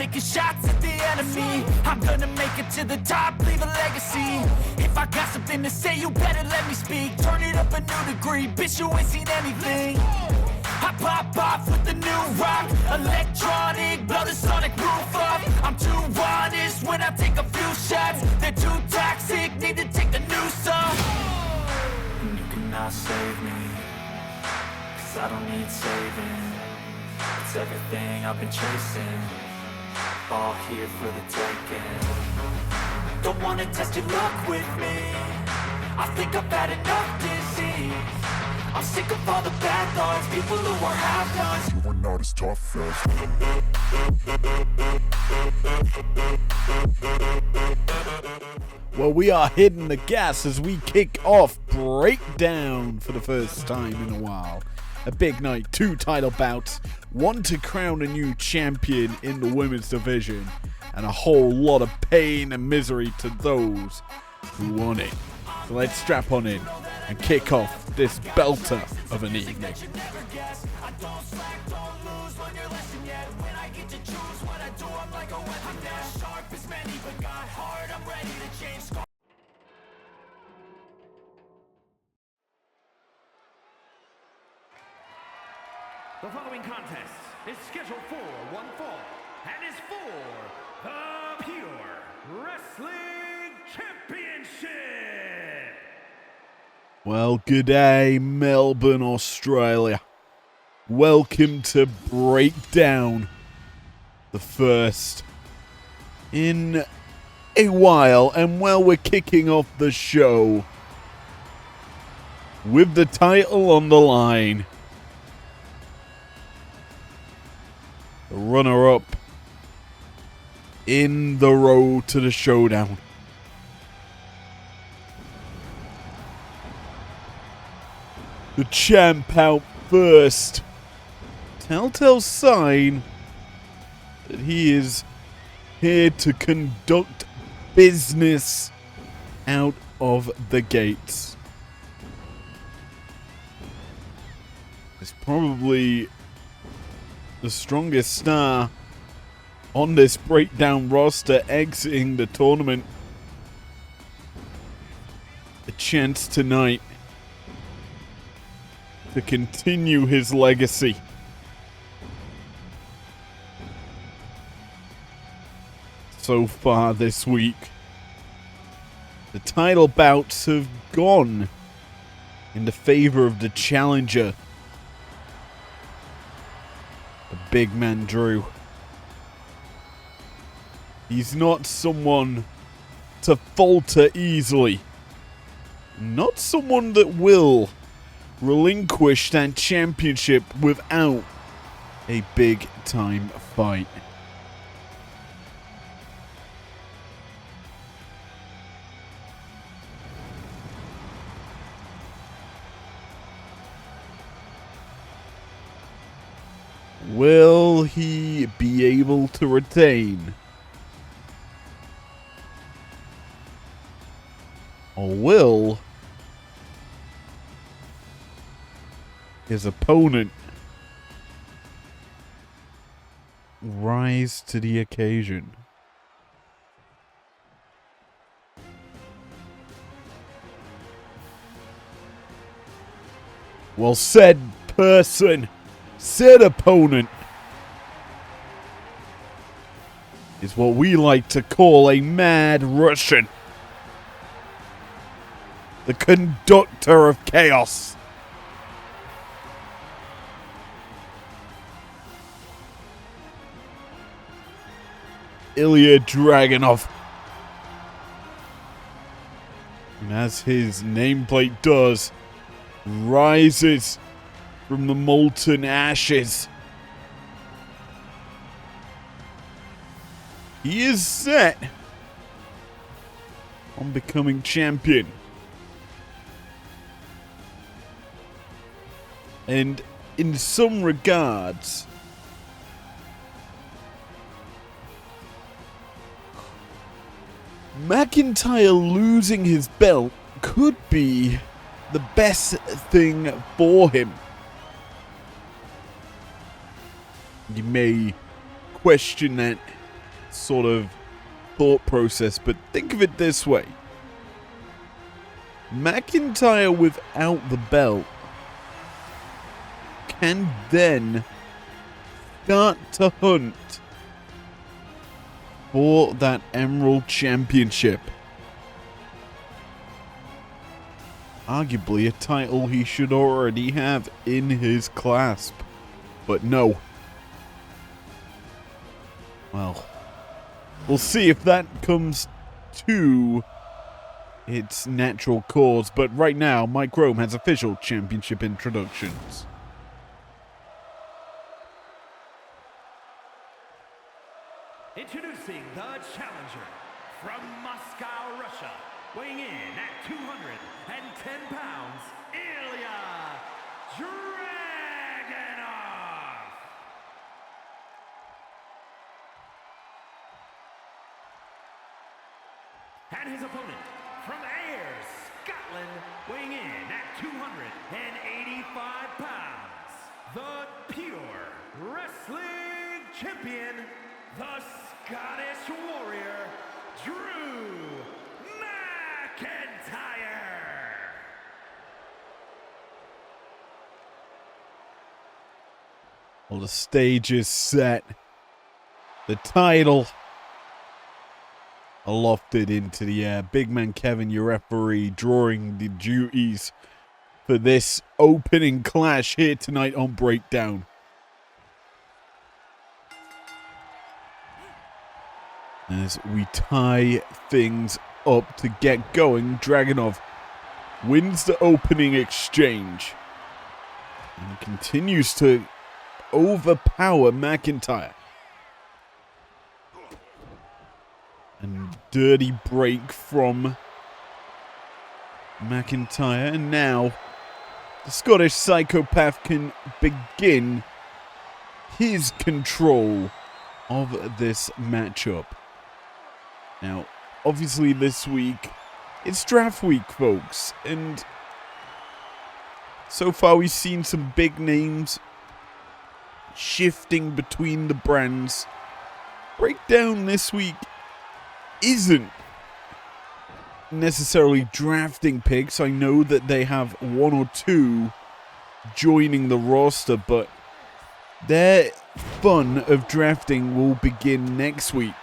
taking shots at the enemy. I'm gonna make it to the top, leave a legacy. If I got something to say, you better let me speak. Turn it up a new degree, bitch, you ain't seen anything. I pop off with the new rock, electronic, blow the sonic roof up. I'm too honest when I take a few shots. They're too toxic, need to take the noose off. And you cannot save me, cause I don't need saving. It's everything I've been chasing, all here for the taking. Don't wanna test your luck with me, I think I've had enough disease. I'm sick of all the bad thoughts, people who are half-nots. You are not as tough as. Well, we are hitting the gas as we kick off Breakdown for the first time in a while. A big night, 2 title bouts, 1 to crown a new champion in the women's division, and a whole lot of pain and misery to those who won it. So let's strap on in and kick off this belter of an evening. The following contest is scheduled for one fall and is for the Pure Wrestling Championship. Well, good day, Melbourne, Australia. Welcome to Breakdown, the first in a while, and well, we're kicking off the show with the title on the line. The runner-up in the road to the showdown. The champ out first. Telltale sign that he is here to conduct business out of the gates. It's probably the strongest star on this Breakdown roster exiting the tournament. A chance tonight to continue his legacy. So far this week, the title bouts have gone in the favor of the challenger, the big man Drew. He's not someone to falter easily. Not someone that will relinquish that championship without a big time fight. Will he be able to retain? Or will his opponent rise to the occasion? Well, said person, said opponent, is what we like to call a mad Russian. The conductor of chaos. Ilya Dragunov. And as his nameplate does, rises from the molten ashes. He is set on becoming champion. And in some regards, McIntyre losing his belt could be the best thing for him. You may question that sort of thought process, but think of it this way. McIntyre without the belt can then start to hunt for that Emerald Championship. Arguably a title he should already have in his clasp. But no. Well, we'll see if that comes to its natural cause. But right now, Mike Rome has official championship introductions. Introducing the challenger from Moscow, Russia, weighing in at 210 pounds, Ilya Dragunov. And his opponent from Ayr, Scotland, weighing in at 285 pounds, the Pure Wrestling Champion, the Scottish Warrior, Drew McIntyre. Well, the stage is set. The title lofted into the air. Big man Kevin, your referee, drawing the duties for this opening clash here tonight on Breakdown. As we tie things up to get going, Dragunov wins the opening exchange and continues to overpower McIntyre. And dirty break from McIntyre, and now the Scottish psychopath can begin his control of this matchup. Now, obviously this week, it's draft week, folks, and so far we've seen some big names shifting between the brands. Breakdown this week isn't necessarily drafting picks. I know that they have one or two joining the roster, but their fun of drafting will begin next week,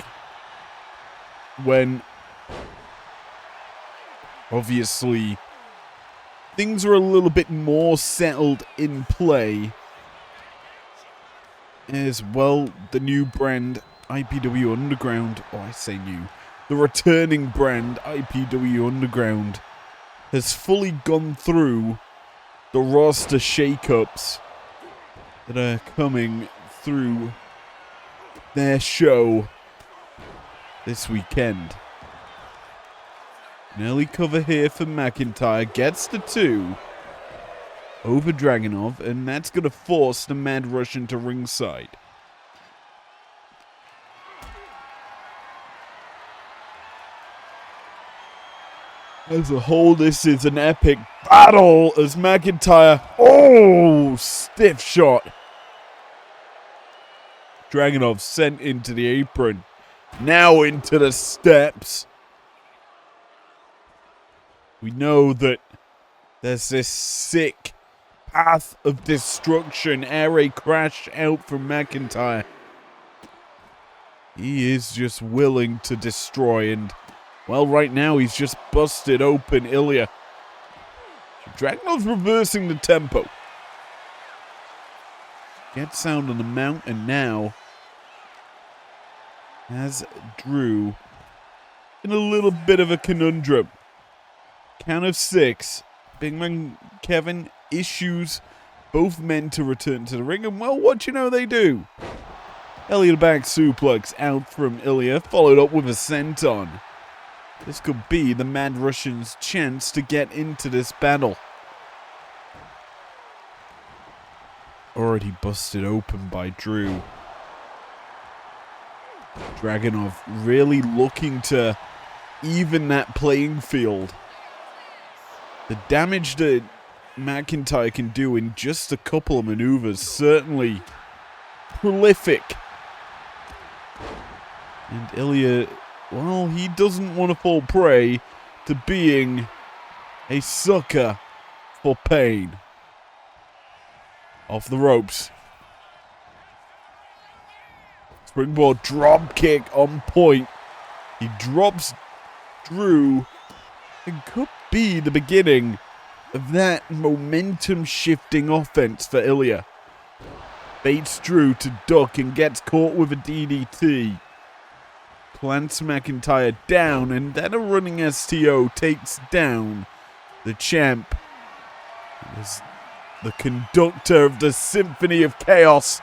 when obviously things are a little bit more settled in play, as well the new brand IPW Underground, or I say new, the returning brand IPW Underground has fully gone through the roster shakeups that are coming through their show this weekend. An early cover here for McIntyre, gets the 2 over Dragunov, and that's going to force the Mad Russian to ringside. As a whole, this is an epic battle as McIntyre, stiff shot. Dragunov sent into the apron, now into the steps. We know that there's this sick path of destruction, air raid crash out from McIntyre. He is just willing to destroy, and well, right now he's just busted open Ilya. Dragunov's reversing the tempo. Gets sound on the mount, and now has Drew in a little bit of a conundrum. Count of 6. Big man Kevin issues both men to return to the ring, and well, what you know they do. Elliot back suplex out from Ilya, followed up with a senton. This could be the Mad Russian's chance to get into this battle. Already busted open by Drew. Dragunov really looking to even that playing field. The damage that McIntyre can do in just a couple of maneuvers, certainly prolific. And Ilya, well, he doesn't want to fall prey to being a sucker for pain. Off the ropes. Springboard drop kick on point. He drops Drew. It could be the beginning of that momentum shifting offense for Ilya. Baits Drew to duck and gets caught with a DDT. Plants McIntyre down, and then a running STO takes down the champ. As the conductor of the Symphony of Chaos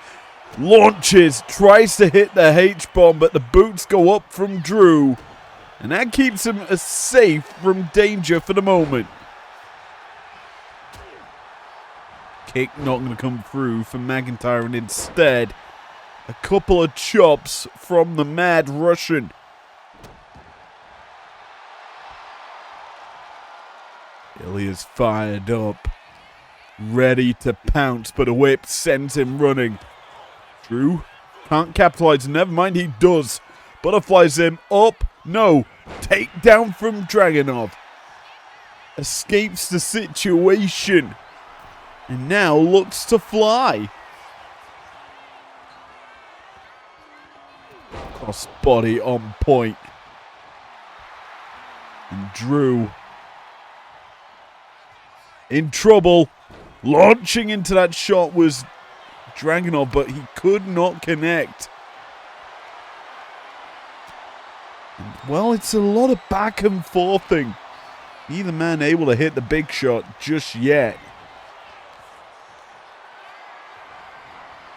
launches, tries to hit the H-bomb, but the boots go up from Drew, and that keeps him safe from danger for the moment. Kick not going to come through for McIntyre, and instead a couple of chops from the Mad Russian. Ilya's fired up, ready to pounce, but a whip sends him running. Drew can't capitalize, never mind, he does. Butterflies him up, no, takedown from Dragunov. Escapes the situation, and now looks to fly. Cross body on point. And Drew in trouble. Launching into that shot was Dragunov, but he could not connect. And, well, it's a lot of back and forthing. Neither man able to hit the big shot just yet.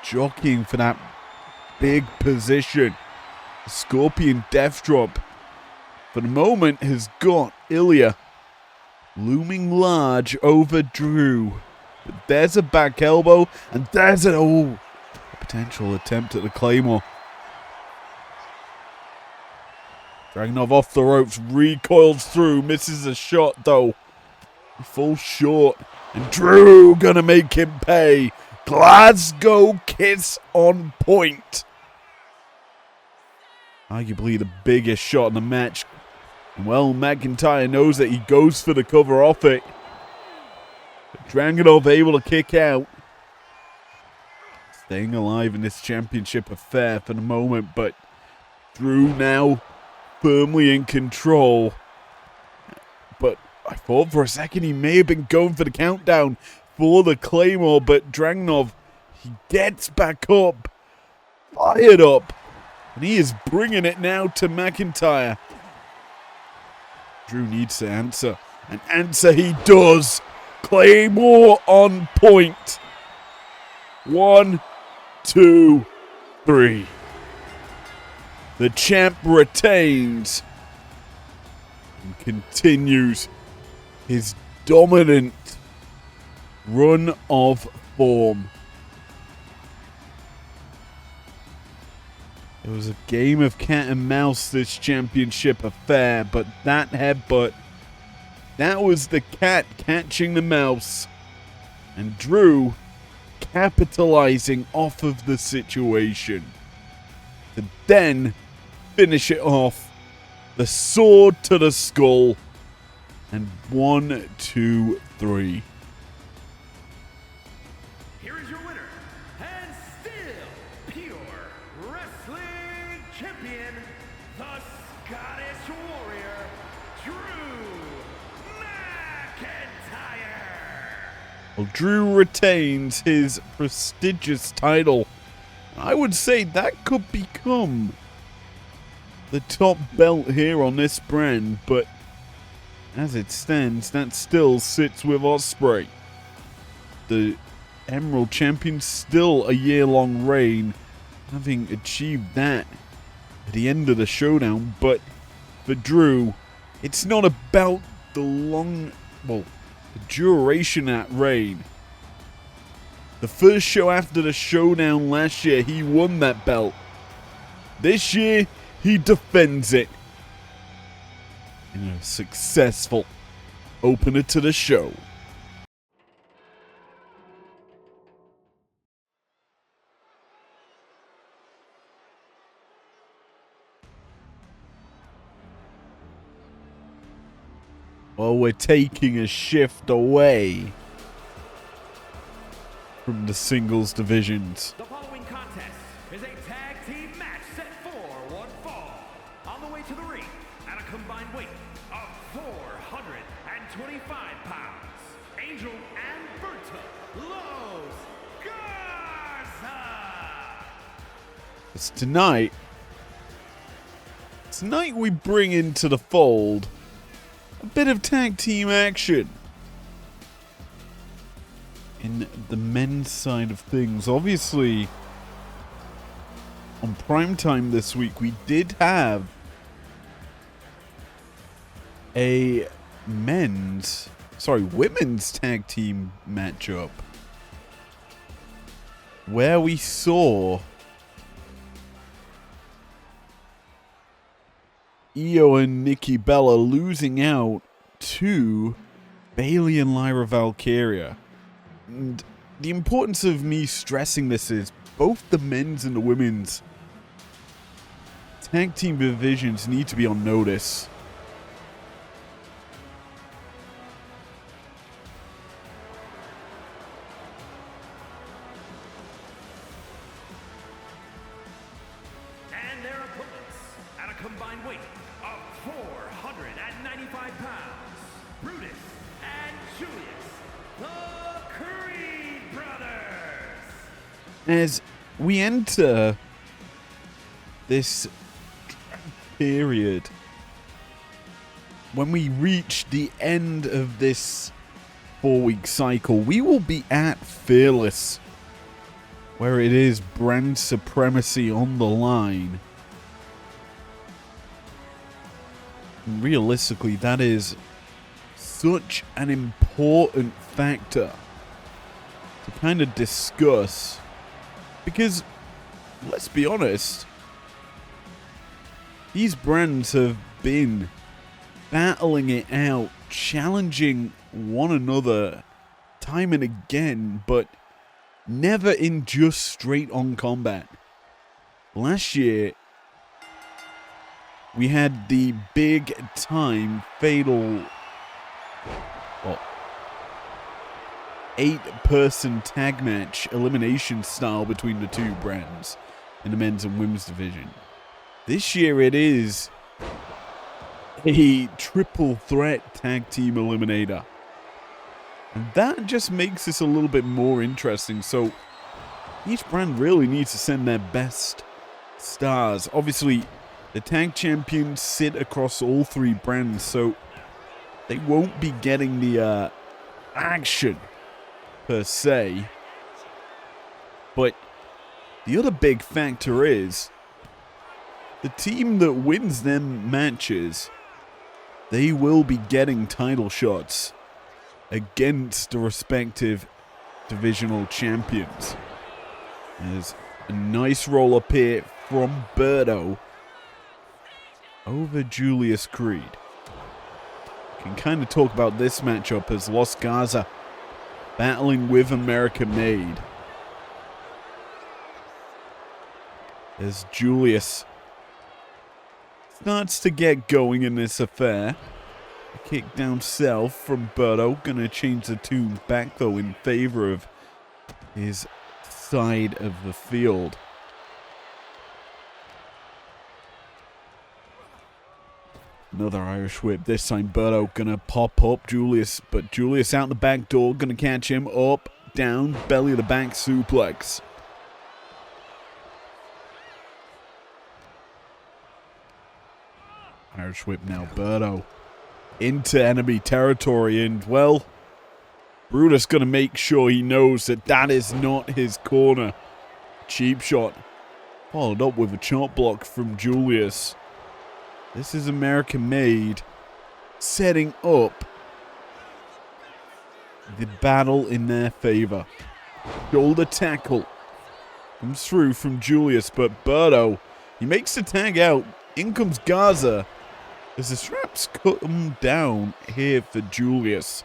Jockeying for that big position. The Scorpion Death Drop, for the moment, has got Ilya looming large over Drew. But there's a back elbow, and there's a potential attempt at the Claymore. Dragunov off the ropes, recoils through, misses a shot though. He falls short, and Drew gonna make him pay. Glasgow Kiss on point. Arguably the biggest shot in the match. Well, McIntyre knows that he goes for the cover off it. But Dragunov able to kick out. Staying alive in this championship affair for the moment, but Drew now firmly in control. But I thought for a second he may have been going for the countdown for the Claymore, but Dragunov, he gets back up, fired up, and he is bringing it now to McIntyre. Drew needs to answer, and answer he does. Claymore on point. 1, 2, 3. The champ retains and continues his dominant run of form. It was a game of cat and mouse, this championship affair, but that headbutt, that was the cat catching the mouse. And Drew capitalizing off of the situation to then finish it off. The sword to the skull. And 1, 2, 3. Here is your winner, and still pure wrestling champion, the Scottish Warrior, Drew McIntyre. Well, Drew retains his prestigious title. I would say that could become the top belt here on this brand, but as it stands, that still sits with Ospreay. The Emerald Champion, still a year-long reign, having achieved that at the end of the showdown. But for Drew, it's not about the duration of that reign. The first show after the showdown last year, he won that belt. This year, he defends it in a successful opener to the show. Well, we're taking a shift away from the singles divisions. The following contest is a tag team match set for one fall. On the way to the ring at a combined weight of 425 pounds, Angel and Berta Los Garza. It's tonight we bring into the fold a bit of tag team action. In the men's side of things, obviously, on primetime this week, we did have a women's tag team matchup where we saw Io and Nikki Bella losing out to Bayley and Lyra Valkyria. And the importance of me stressing this is both the men's and the women's tag team divisions need to be on notice. And their opponents at a combined weight of 495 pounds, Brutus and Julius, the Creed Brothers. As we enter this period, when we reach the end of this 4-week cycle, we will be at Fearless, where it is brand supremacy on the line. And realistically, that is such an important factor to kind of discuss, because let's be honest, these brands have been battling it out, challenging one another time and again, but never in just straight on combat. Last year, we had the big time fatal 8-person tag match elimination style between the two brands in the men's and women's division. This year it is a triple threat tag team eliminator. And that just makes this a little bit more interesting. So each brand really needs to send their best stars. Obviously, the tag champions sit across all 3 brands, so they won't be getting the action per se. But the other big factor is the team that wins them matches, they will be getting title shots against the respective divisional champions. There's a nice roll up here from Berto over Julius Creed. Can kind of talk about this matchup as Los Garza battling with American Made. As Julius starts to get going in this affair. A kick down south from Berto. Gonna change the tune back though in favor of his side of the field. Another Irish whip. This time Berto gonna pop up Julius, but Julius out the back door. Gonna catch him up, down, belly to the back suplex. Irish whip now, Berto into enemy territory, and well, Brutus gonna make sure he knows that that is not his corner. Cheap shot, followed up with a chop block from Julius. This is American Made, setting up the battle in their favor. Shoulder tackle comes through from Julius, but Berto, he makes the tag out. In comes Garza as the straps come down here for Julius.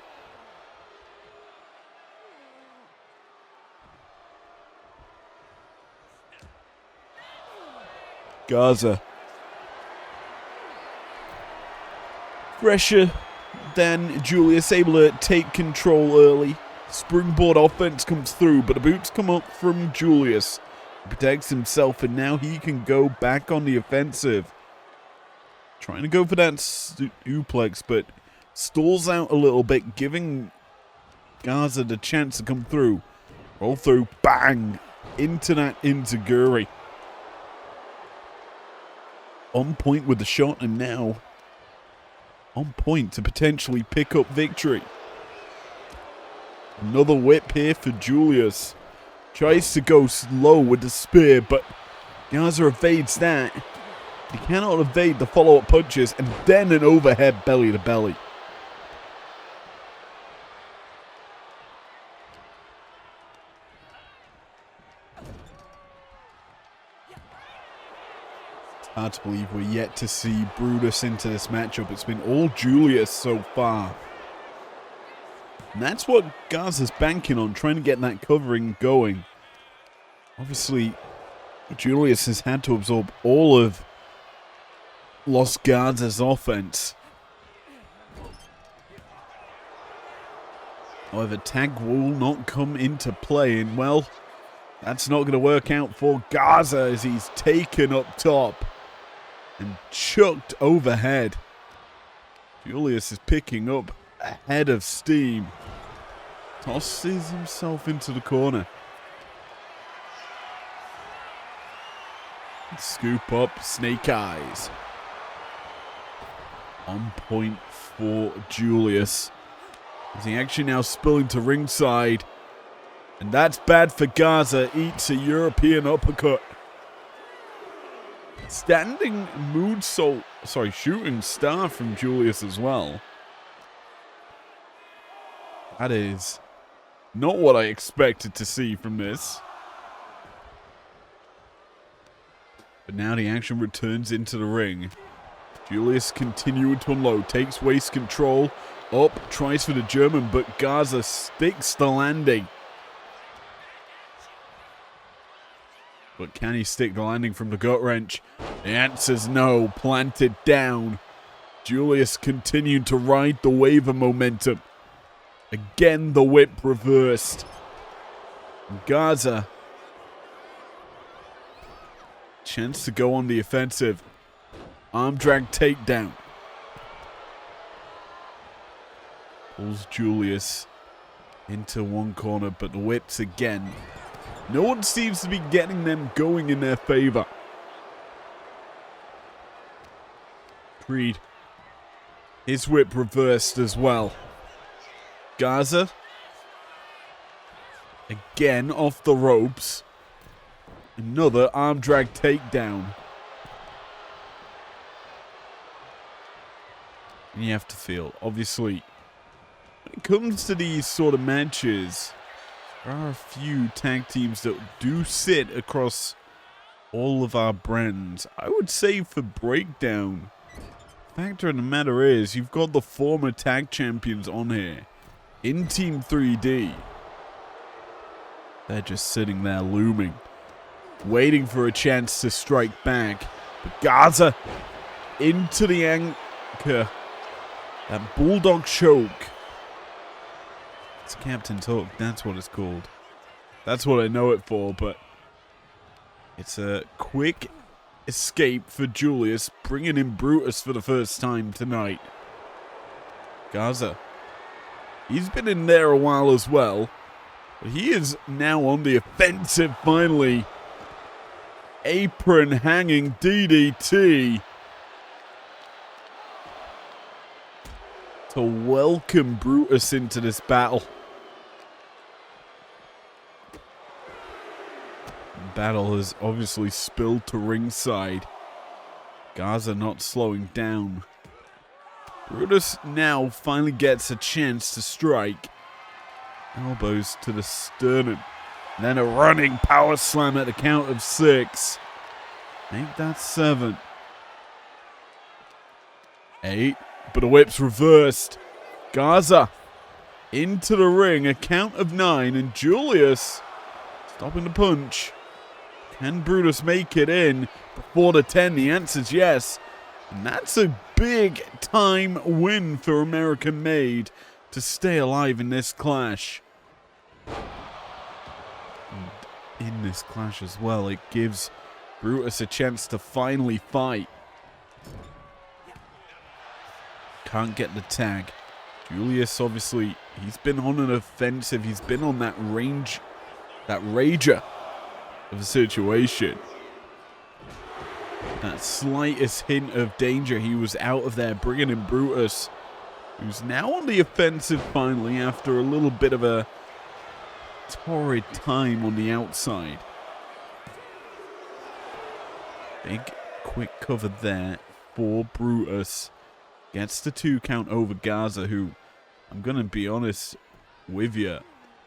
Garza. Pressure then Julius able to take control early. Springboard offense comes through, but the boots come up from Julius. He protects himself, and now he can go back on the offensive. Trying to go for that suplex, but stalls out a little bit, giving Garza the chance to come through. Roll through, bang, into that enziguri. On point with the shot, and now on point to potentially pick up victory. Another whip here for Julius. Tries to go slow with the spear, but Garza evades that. He cannot evade the follow-up punches, and then an overhead belly to belly. It's hard to believe we're yet to see Brutus into this matchup. It's been all Julius so far. And that's what Garza's banking on, trying to get that covering going. Obviously, Julius has had to absorb all of Los Garza's offense. However, tag will not come into play, and well, that's not going to work out for Garza as he's taken up top and chucked overhead. Julius is picking up a head of steam. Tosses himself into the corner. Scoop up, snake eyes. On point for Julius. As the action now spilling to ringside. And that's bad for Garza. Eats a European uppercut. Standing shooting star from Julius as well. That is not what I expected to see from this. But now the action returns into the ring. Julius continuing to unload, takes waist control, up, tries for the German, but Garza sticks the landing. But can he stick the landing from the gut wrench? The answer's no, planted down. Julius continued to ride the wave of momentum. Again, the whip reversed. Garza, chance to go on the offensive. Arm drag takedown. Pulls Julius into one corner, but the whips again. No one seems to be getting them going in their favor. Creed. His whip reversed as well. Garza. Again off the ropes. Another arm drag takedown. And you have to feel, obviously, when it comes to these sort of matches, there are a few tag teams that do sit across all of our brands. I would say for Breakdown, the factor of the matter is you've got the former tag champions on here in Team 3D. They're just sitting there looming, waiting for a chance to strike back. But Garza into the anchor. That bulldog choke. It's Captain's Hook. That's what it's called. That's what I know it for, but it's a quick escape for Julius, bringing in Brutus for the first time tonight. Garza. He's been in there a while as well, but he is now on the offensive finally. Apron hanging DDT to welcome Brutus into this battle. The battle has obviously spilled to ringside. Garza not slowing down. Brutus now finally gets a chance to strike. Elbows to the sternum. And then a running power slam at the count of 6. Make that 7. 8. But the whip's reversed. Garza into the ring. A count of 9. And Julius stopping the punch. Can Brutus make it in before the 10? The answer's yes. And that's a big time win for American Made to stay alive in this clash. And in this clash as well, it gives Brutus a chance to finally fight. Can't get the tag. Julius, obviously, he's been on an offensive. He's been on that range, that rager of a situation. That slightest hint of danger, he was out of there, bringing in Brutus, who's now on the offensive finally after a little bit of a torrid time on the outside. Big, quick cover there for Brutus. Gets the 2 count over Garza, who, I'm going to be honest with you,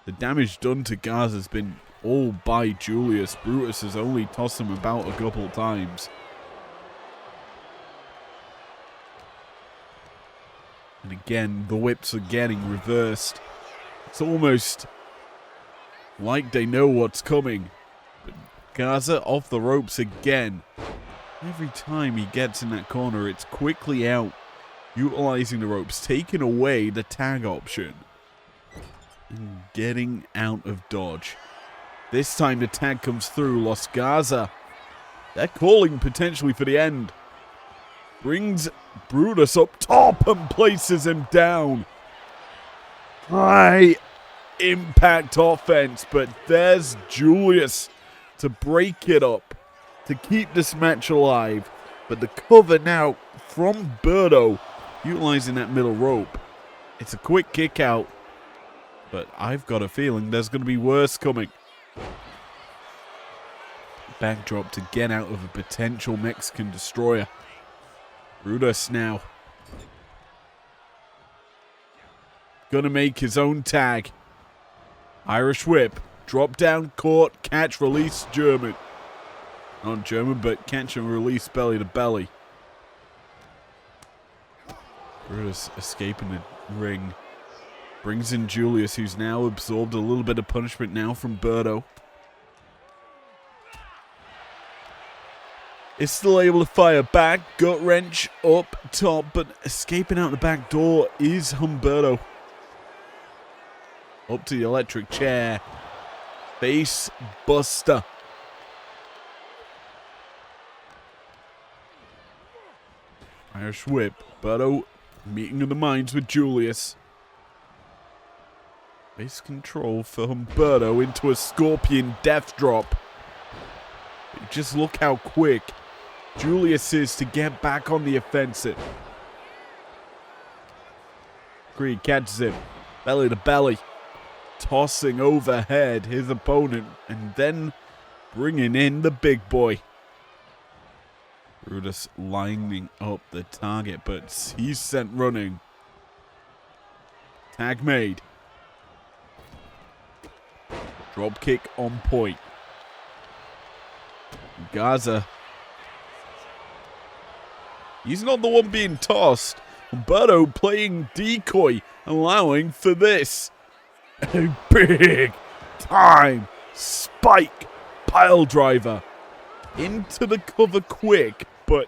the damage done to Garza has been all by Julius. Brutus has only tossed him about a couple of times. And again, the whips are getting reversed. It's almost like they know what's coming. But Garza off the ropes again. Every time he gets in that corner, it's quickly out. Utilizing the ropes, taking away the tag option. And getting out of dodge. This time the tag comes through. Los Garza. They're calling potentially for the end. Brings Brutus up top and places him down. High impact offense, but there's Julius to break it up, to keep this match alive. But the cover now from Berto, utilizing that middle rope. It's a quick kick out, but I've got a feeling there's going to be worse coming. Backdrop to get out of a potential Mexican destroyer. Brutus now gonna make his own tag. Irish whip, drop down, caught, catch, release, German. Not German, but catch and release belly to belly. Brutus escaping the ring. Brings in Julius, who's now absorbed a little bit of punishment now from Berto. Is still able to fire back. Gut wrench up top, but escaping out the back door is Humberto. Up to the electric chair. Face buster. Irish whip. Berto meeting of the minds with Julius. Base control for Humberto into a scorpion death drop. Just look how quick Julius is to get back on the offensive. Creed catches him. Belly to belly. Tossing overhead his opponent. And then bringing in the big boy. Brutus lining up the target, but he's sent running. Tag made. Drop kick on point. Garza. He's not the one being tossed. Humberto playing decoy, allowing for this. A big time spike pile driver. Into the cover quick, but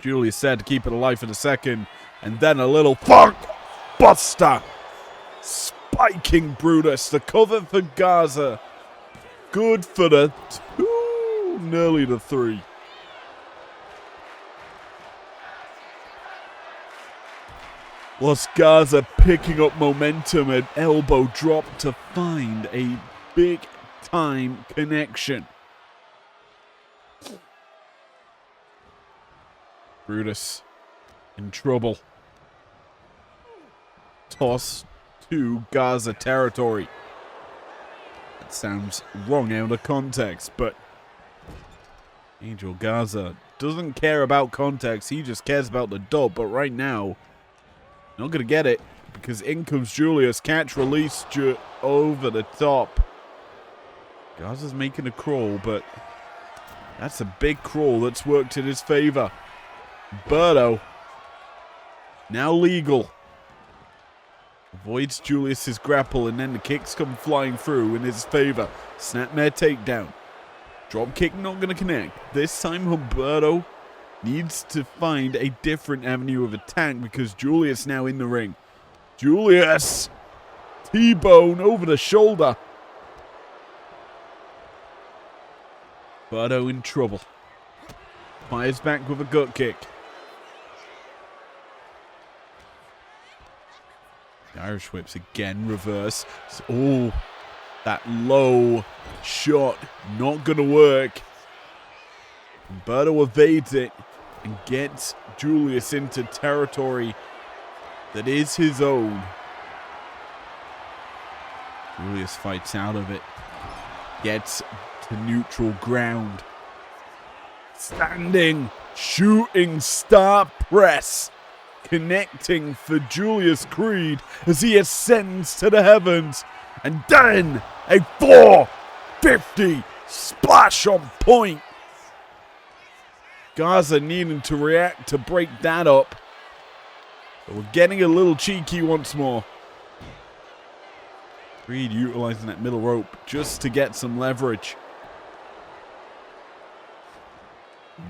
Julius said to keep it alive for the second. And then a little funk buster. Spiking Brutus. The cover for Garza. Good for the 2, nearly the 3. Los Garza picking up momentum, an elbow drop to find a big time connection. Brutus in trouble. Toss to Garza territory. That sounds wrong out of context, but Angel Garza doesn't care about context. He just cares about the dub, but right now, not going to get it because in comes Julius. Catch, release, over the top. Garza's making a crawl, but that's a big crawl that's worked in his favor. Berto, now legal. Avoids Julius's grapple, and then the kicks come flying through in his favor. Snapmare takedown. Drop kick not going to connect. This time Humberto needs to find a different avenue of attack because Julius now in the ring. Julius! T-bone over the shoulder. Berto in trouble. Fires back with a gut kick. The Irish whips again, reverse. Oh, that low shot, not going to work. Berto evades it and gets Julius into territory that is his own. Julius fights out of it. Gets to neutral ground. Standing, shooting star press. Connecting for Julius Creed as he ascends to the heavens. And then a 450 splash on point. Garza needing to react to break that up. But we're getting a little cheeky once more. Creed utilizing that middle rope just to get some leverage.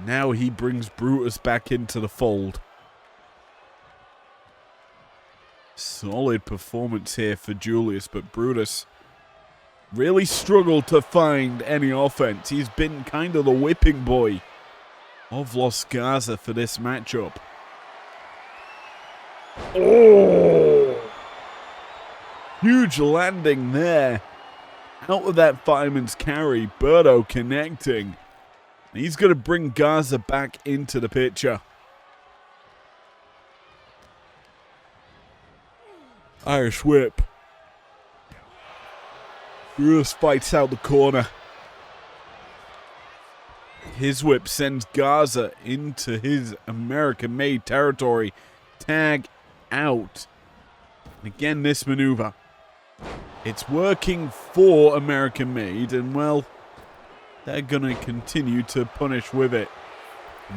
Now he brings Brutus back into the fold. Solid performance here for Julius, but Brutus really struggled to find any offense. He's been kind of the whipping boy of Los Garza for this matchup. Oh! Huge landing there. Out of that fireman's carry, Berto connecting. He's going to bring Garza back into the picture. Irish whip. Bruce fights out the corner. His whip sends Garza into his American-made territory. Tag out. And again, this maneuver. It's working for American-made, and well, they're going to continue to punish with it.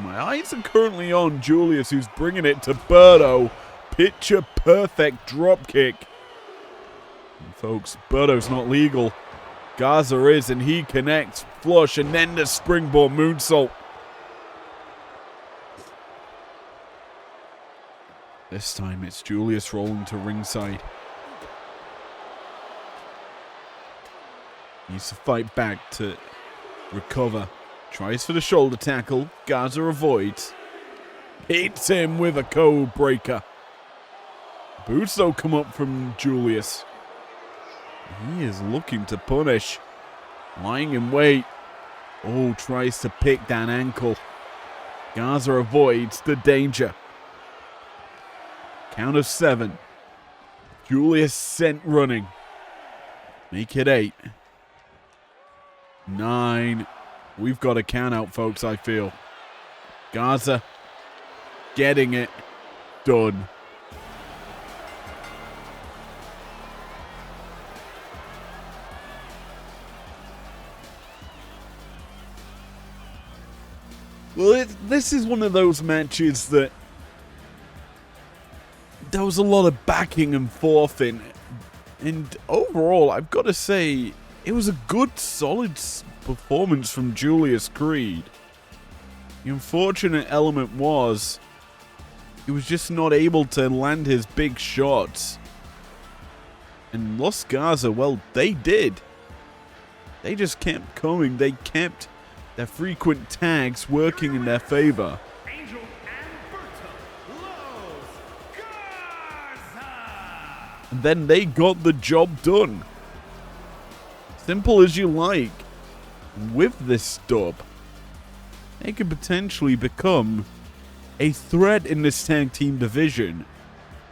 My eyes are currently on Julius, who's bringing it to Berto. Picture perfect drop kick. And folks, Berto's not legal. Garza is, and he connects flush, and then the springboard moonsault. This time it's Julius rolling to ringside. Needs to fight back to recover. Tries for the shoulder tackle. Garza avoids. Hits him with a code breaker. Boots though come up from Julius. He is looking to punish. Lying in wait. Oh, tries to pick that ankle. Garza avoids the danger. Count of 7. Julius sent running. Make it 8. 9. We've got a count out, folks, I feel. Garza getting it done. Well, this is one of those matches that there was a lot of backing and forth in. And overall, I've got to say, it was a good, solid performance from Julius Creed. The unfortunate element was he was just not able to land his big shots. And Los Garza, well, they did. They just kept coming. They kept their frequent tags working in their favor. Angel and Berto, Los Garza. And then they got the job done. Simple as you like. With this dub, they could potentially become a threat in this tag team division.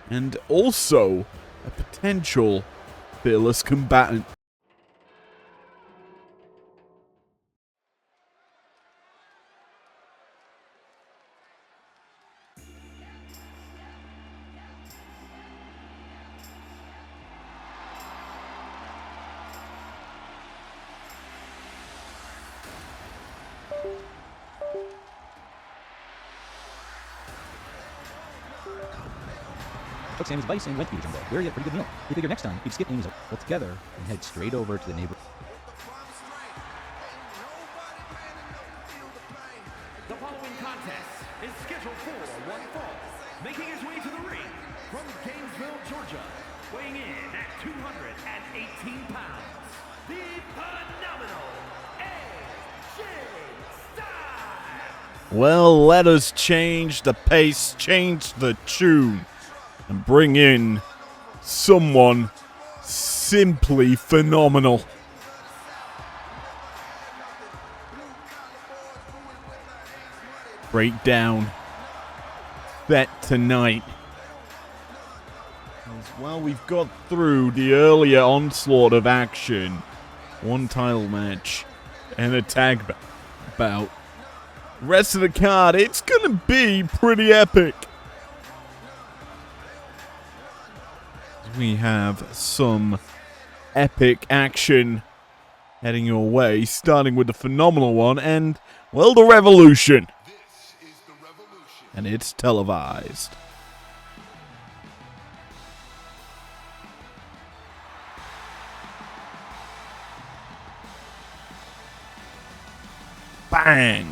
And also a potential fearless combatant. Took Sammy's advice and went to Peter Jumbo, where he had a pretty good meal. He figured next time he'd skip Amy's altogether and head straight over to the neighbor. The following contest 118 pounds, the phenomenal AJ Styles. Well, let us change the pace, change the tune, and bring in someone simply phenomenal. Breakdown set tonight. As well, we've got through the earlier onslaught of action. One title match and a tag bout. Rest of the card, it's gonna be pretty epic. We have some epic action heading your way, starting with the phenomenal one and, well, the Revolution. And it's televised. Bang!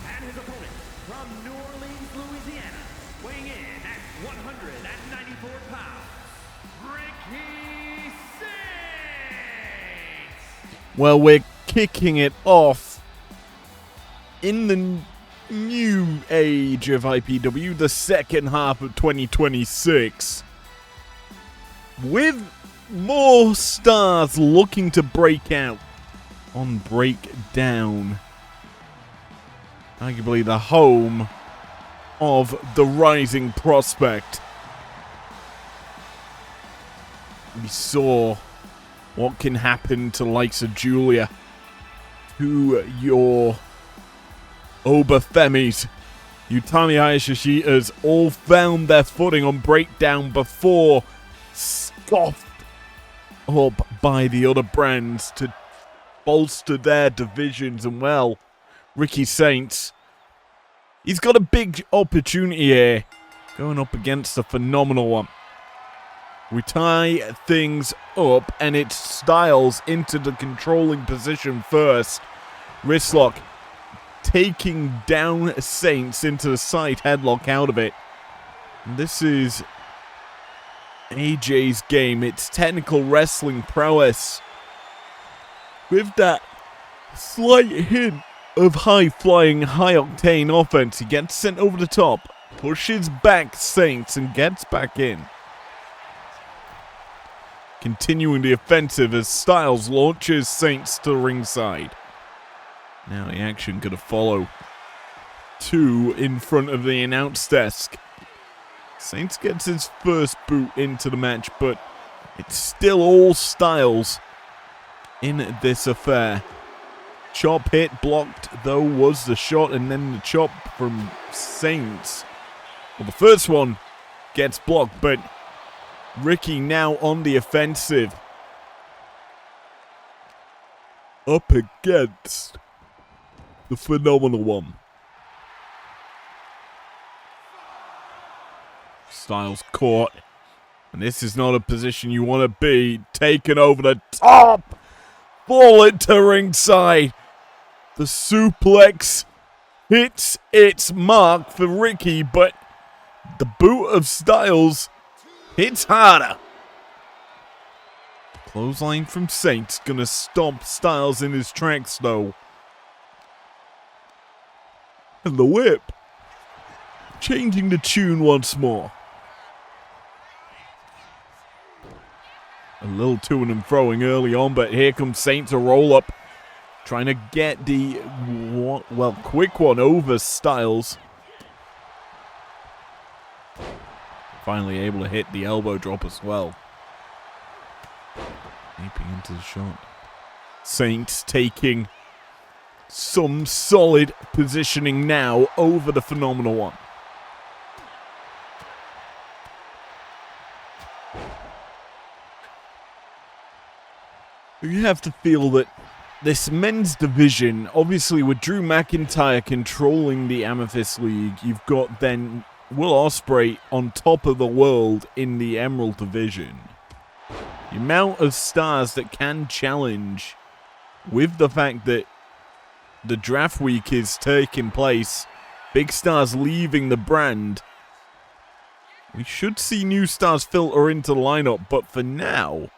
And his opponent from New Orleans, Louisiana, weighing in at 194 pounds, Ricky Saints. Well, we're kicking it off in the new age of IPW, the second half of 2026, with more stars looking to break out on Breakdown. Arguably the home of the rising prospect. We saw what can happen to likes of Julia, to your Obafemis. Utami Hayashishita's all found their footing on Breakdown before scoffed up by the other brands to bolster their divisions. And well, Ricky Saints, he's got a big opportunity here going up against the phenomenal one. We tie things up and it's Styles into the controlling position first. Wristlock taking down Saints into the side headlock out of it. And this is AJ's game. It's technical wrestling prowess with that slight hint of high-flying, high-octane offense. He gets sent over the top, pushes back Saints, and gets back in. Continuing the offensive as Styles launches Saints to the ringside. Now the action going to follow. Two in front of the announce desk. Saints gets his first boot into the match, but it's still all Styles in this affair. Chop hit blocked, though, was the shot, and then the chop from Saints. Well, the first one gets blocked, but Ricky now on the offensive. Up against the phenomenal one. Styles caught. And this is not a position you want to be. Taken over the top. Ball into ringside. The suplex hits its mark for Ricky, but the boot of Styles hits harder. Clothesline from Saints gonna stomp Styles in his tracks though. And the whip. Changing the tune once more. A little to and throwing early on, but here comes Saints, a roll-up. Trying to get the, well, quick one over Styles. Finally able to hit the elbow drop as well. Leaping into the shot. Saints taking some solid positioning now over the phenomenal one. You have to feel that this men's division, obviously with Drew McIntyre controlling the Amethyst League, you've got then Will Ospreay on top of the world in the Emerald division. The amount of stars that can challenge, with the fact that the draft week is taking place, big stars leaving the brand, We should see new stars filter into the lineup, but for now,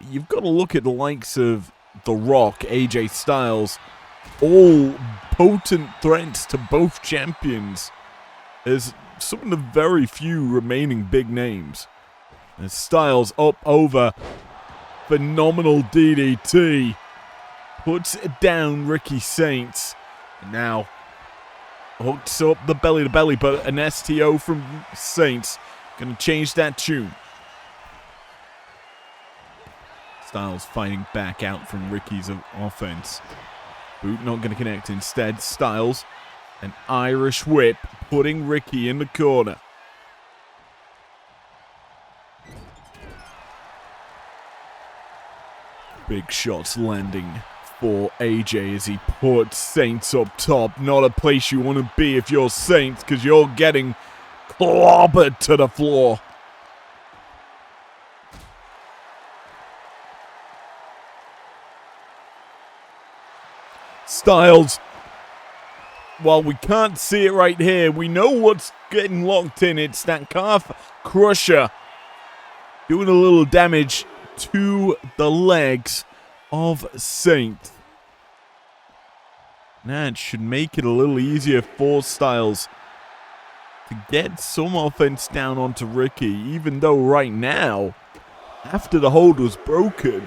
you've got to look at the likes of The Rock, AJ Styles, all potent threats to both champions as some of the very few remaining big names. As Styles up over, phenomenal DDT, puts down Ricky Saints, and now hooks up the belly to belly, but an STO from Saints gonna change that tune. Styles fighting back out from Ricky's offense. Boot not gonna connect. Instead, Styles, an Irish whip, putting Ricky in the corner. Big shots landing for AJ as he puts Saints up top. Not a place you want to be if you're Saints, because you're getting clobbered to the floor. Styles, while we can't see it right here, we know what's getting locked in. It's that calf crusher doing a little damage to the legs of Saint. That should make it a little easier for Styles to get some offense down onto Ricky, even though right now, after the hold was broken,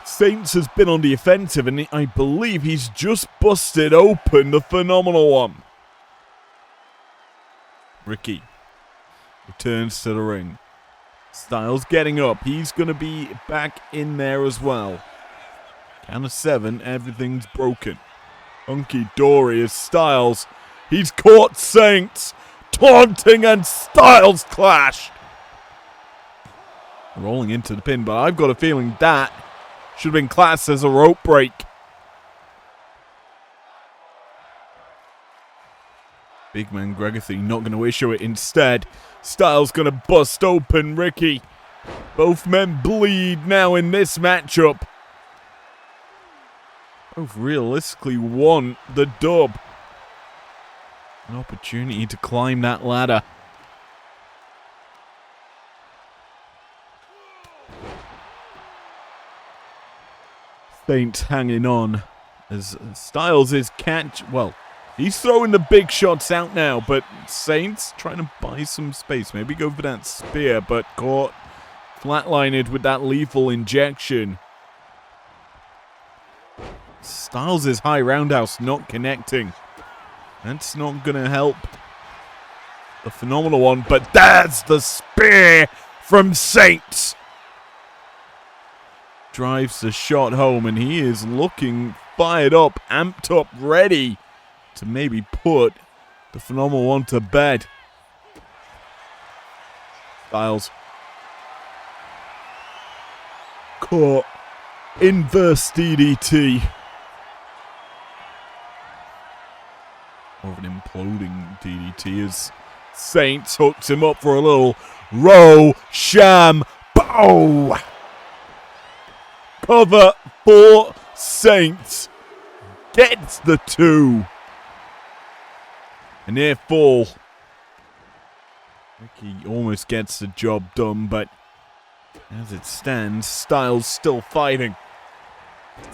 Saints has been on the offensive, and I believe he's just busted open the phenomenal one. Ricky returns to the ring. Styles getting up. He's going to be back in there as well. Count of 7. Everything's broken. Hunky Dory is Styles. He's caught Saints. Taunting and Styles clash. Rolling into the pin, but I've got a feeling that should have been classed as a rope break. Big man Gregory not going to issue it. Instead, Styles going to bust open Ricky. Both men bleed now in this matchup. Both realistically want the dub. An opportunity to climb that ladder. Saints hanging on as Styles is he's throwing the big shots out now, but Saints trying to buy some space. Maybe go for that spear, but caught flatlined with that lethal injection. Styles' high roundhouse not connecting. That's not going to help the phenomenal one, but that's the spear from Saints. Drives the shot home, and he is looking fired up, amped up, ready to maybe put the phenomenal one to bed. Styles caught. Inverse DDT. More of an imploding DDT as Saints hooks him up for a little Rochambeau. Cover for Saints. Gets the 2. A near fall. Ricky almost gets the job done, but as it stands, Styles still fighting.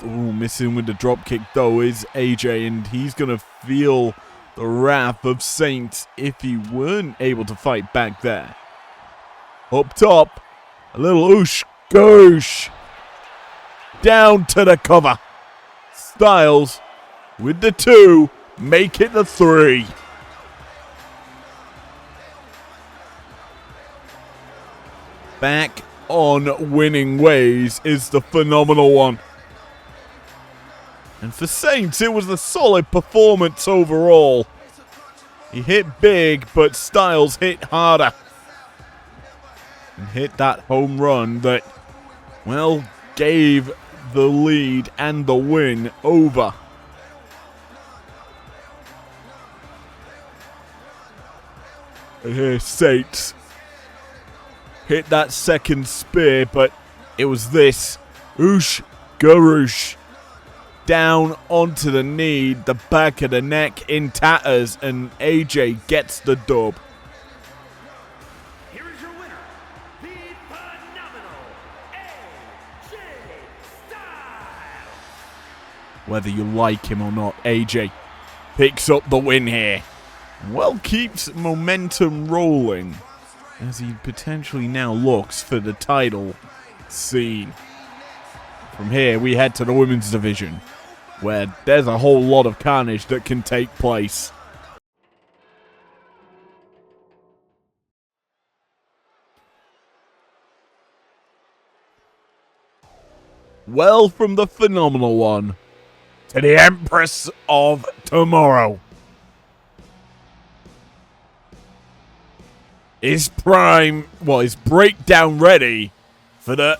Ooh, missing with the dropkick though is AJ, and he's going to feel the wrath of Saints if he weren't able to fight back there. Up top, a little oosh goosh. Down to the cover. Styles with the 2, make it the 3. Back on winning ways is the phenomenal one. And for Saints, it was a solid performance overall. He hit big, but Styles hit harder. And hit that home run that, well, gave the lead and the win over. And here's Saints. Hit that second spear, but it was this. Oosh, garoosh. down onto the knee, the back of the neck in tatters, and AJ gets the dub. Here is your winner, the phenomenal AJ Styles. Whether you like him or not, AJ picks up the win here. Well, keeps momentum rolling as he potentially now looks for the title scene. From here, we head to the women's division, where there's a whole lot of carnage that can take place. Well, from the phenomenal one to the Empress of Tomorrow. Is breakdown ready for the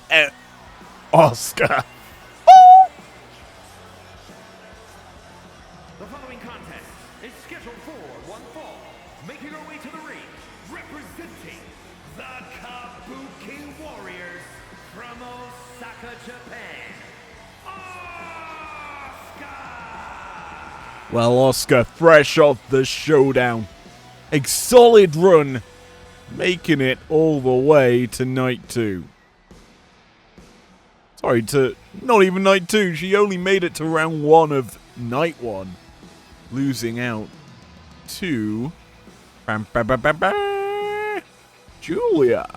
Oscar? The following contest is scheduled for one fall. Making her way to the ring, representing the Kabuki Warriors from Osaka, Japan, Oscar! Well, Oscar, fresh off the showdown. A solid run, making it all the way to night 2. Sorry, to not even night 2. She only made it to round 1 of night 1. Losing out to Julia.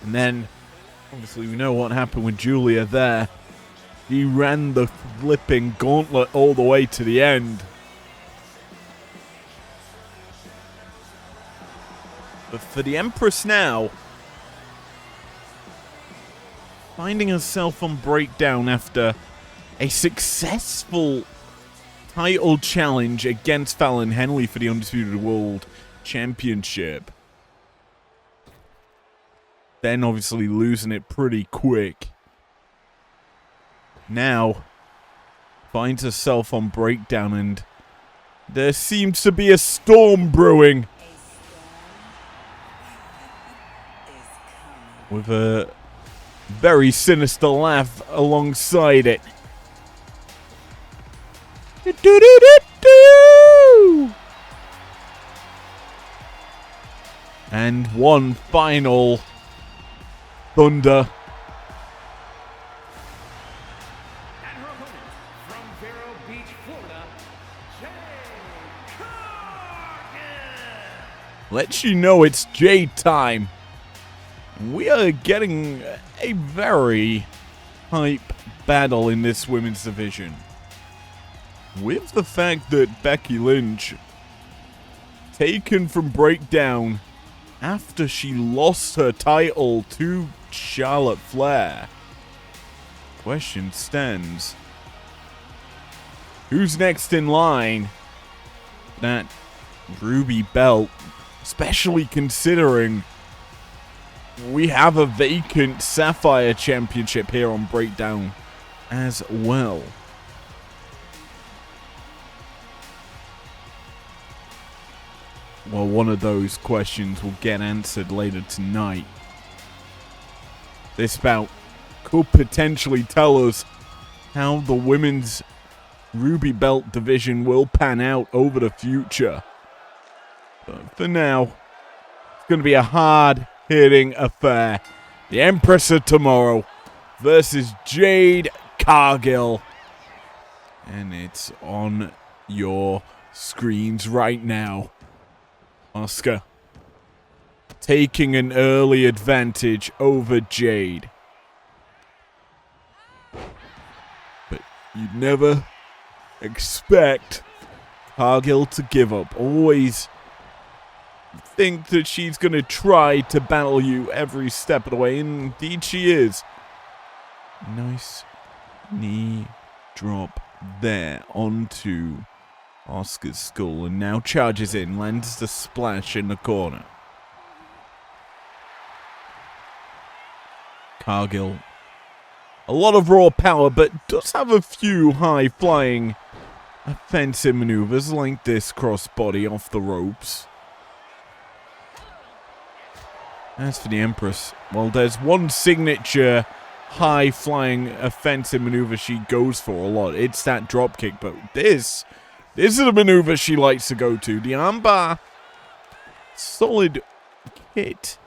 And then, obviously, we know what happened with Julia there. He ran the flipping gauntlet all the way to the end. But for the Empress now, finding herself on breakdown after a successful title challenge against Fallon Henley for the Undisputed World Championship. Then obviously losing it pretty quick. Now finds herself on breakdown, and there seems to be a storm brewing. With a very sinister laugh alongside it. And one final thunder. And her opponent from Vero Beach, Florida, Jade Cargill. Lets you know it's Jade time. We are getting a very hype battle in this women's division. With the fact that Becky Lynch, taken from breakdown after she lost her title to Charlotte Flair. Question stands. Who's next in line? That Ruby belt, especially considering we have a vacant Sapphire Championship here on Breakdown as well. Well, one of those questions will get answered later tonight. This bout could potentially tell us how the women's Ruby Belt division will pan out over the future. But for now, it's going to be a hard-hitting affair. The Empress of Tomorrow versus Jade Cargill. And it's on your screens right now. Oscar taking an early advantage over Jade. But you'd never expect Cargill to give up. Always think that she's going to try to battle you every step of the way. Indeed she is. Nice knee drop there onto Oscar's skull, and now charges in, lands the splash in the corner. Cargill, a lot of raw power, but does have a few high-flying offensive maneuvers like this crossbody off the ropes. As for the Empress, well, there's one signature high-flying offensive maneuver she goes for a lot. It's that drop kick, but this is a maneuver she likes to go to. The armbar, solid kit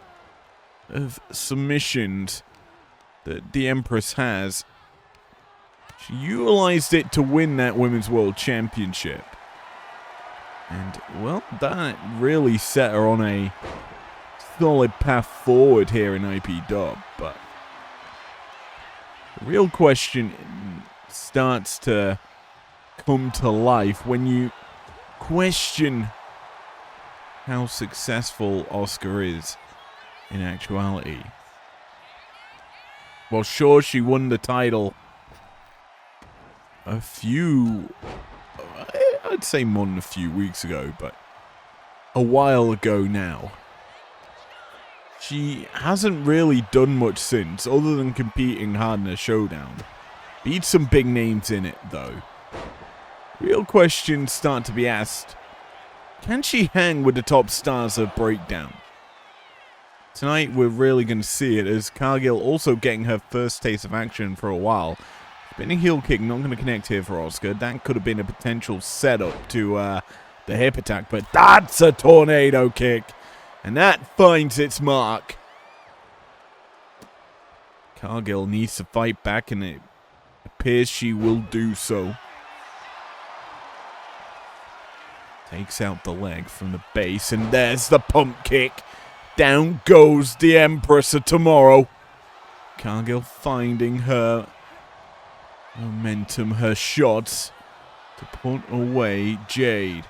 of submissions that the Empress has. She utilized it to win that Women's World Championship. And, well, that really set her on a solid path forward here in IPW. But the real question starts to come to life when you question how successful Asuka is in actuality. Well, sure, she won the title I'd say more than a few weeks ago, but a while ago now. She hasn't really done much since, other than competing hard in a showdown. Beat some big names in it, though. Real questions start to be asked. Can she hang with the top stars of Breakdown? Tonight, we're really going to see it, as Cargill also getting her first taste of action for a while. Spinning heel kick, not going to connect here for Asuka. That could have been a potential setup to the hip attack, but that's a tornado kick. And that finds its mark. Cargill needs to fight back, and it appears she will do so. Takes out the leg from the base, and there's the pump kick. Down goes the Empress of Tomorrow. Cargill finding her momentum, her shots to put away Jade.